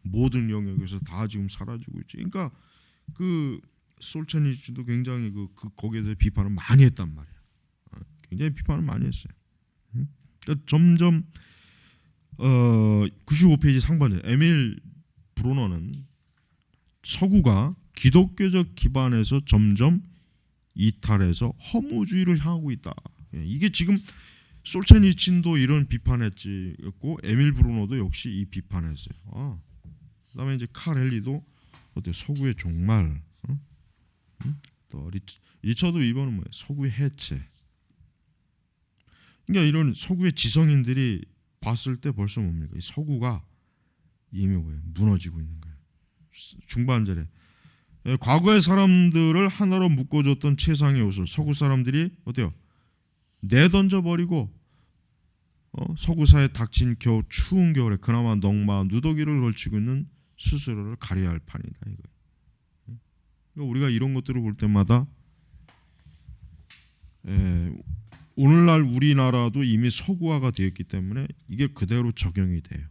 모든 영역에서 다 지금 사라지고 있지. 그러니까 그 솔제니친도 굉장히 거기에 대해 비판을 많이 했단 말이야. 굉장히 비판을 많이 했어요. 그러니까 점점 95페이지 상반절, 에밀 브루너는 서구가 기독교적 기반에서 점점 이탈해서 허무주의를 향하고 있다. 이게 지금 솔제니친도 이런 비판했고 에밀 브루노도 역시 이 비판했어요. 그다음에 이제 칼 헨리도 어때? 서구의 종말. 또 리처드 위버는 뭐예요? 서구의 해체. 그러니까 이런 서구의 지성인들이 봤을 때 벌써 뭡니까? 이 서구가 이미 뭐예요? 무너지고 있는 거예요. 중반절에 과거의 사람들을 하나로 묶어줬던 최상의 옷을 서구 사람들이 어때요? 내던져 버리고 서구사에 닥친 추운 겨울에 그나마 넉마 누더기를 걸치고 있는 스스로를 가려야 할 판이다 이거. 그러니까 우리가 이런 것들을 볼 때마다 오늘날 우리나라도 이미 서구화가 되었기 때문에 이게 그대로 적용이 돼요.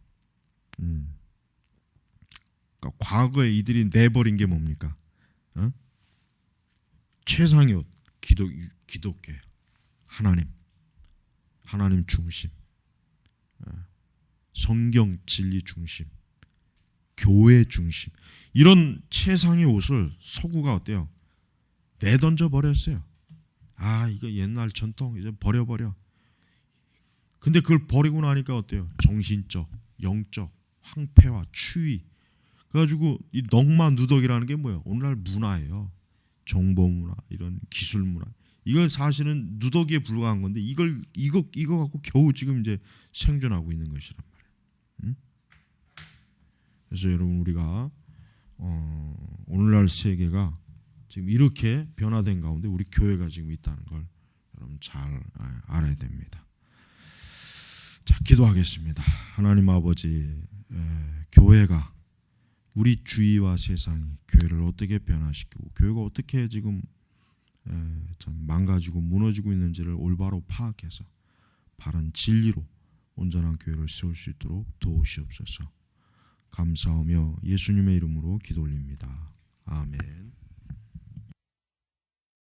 그러니까 과거에 이들이 내버린 게 뭡니까? 최상의 옷, 기독교, 하나님 중심, 성경 진리 중심, 교회 중심 이런 최상의 옷을 서구가 어때요? 내던져 버렸어요. 이거 옛날 전통 이제 버려버려. 근데 그걸 버리고 나니까 어때요? 정신적, 영적 황폐와 추위. 그래가지고 이 넝마 누더기라는 게 뭐예요? 오늘날 문화예요. 정보 문화, 이런 기술 문화. 이건 사실은 누더기에 불과한 건데 이거 갖고 겨우 지금 이제 생존하고 있는 것이란 말이에요. 응? 그래서 여러분 우리가 오늘날 세계가 지금 이렇게 변화된 가운데 우리 교회가 지금 있다는 걸 여러분 잘 알아야 됩니다. 자, 기도하겠습니다. 하나님 아버지, 교회가 우리 주위와 세상이 교회를 어떻게 변화시키고 교회가 어떻게 지금 참 망가지고 무너지고 있는지를 올바로 파악해서 바른 진리로 온전한 교회를 세울 수 있도록 도우시옵소서. 감사하며 예수님의 이름으로 기도 올립니다. 아멘.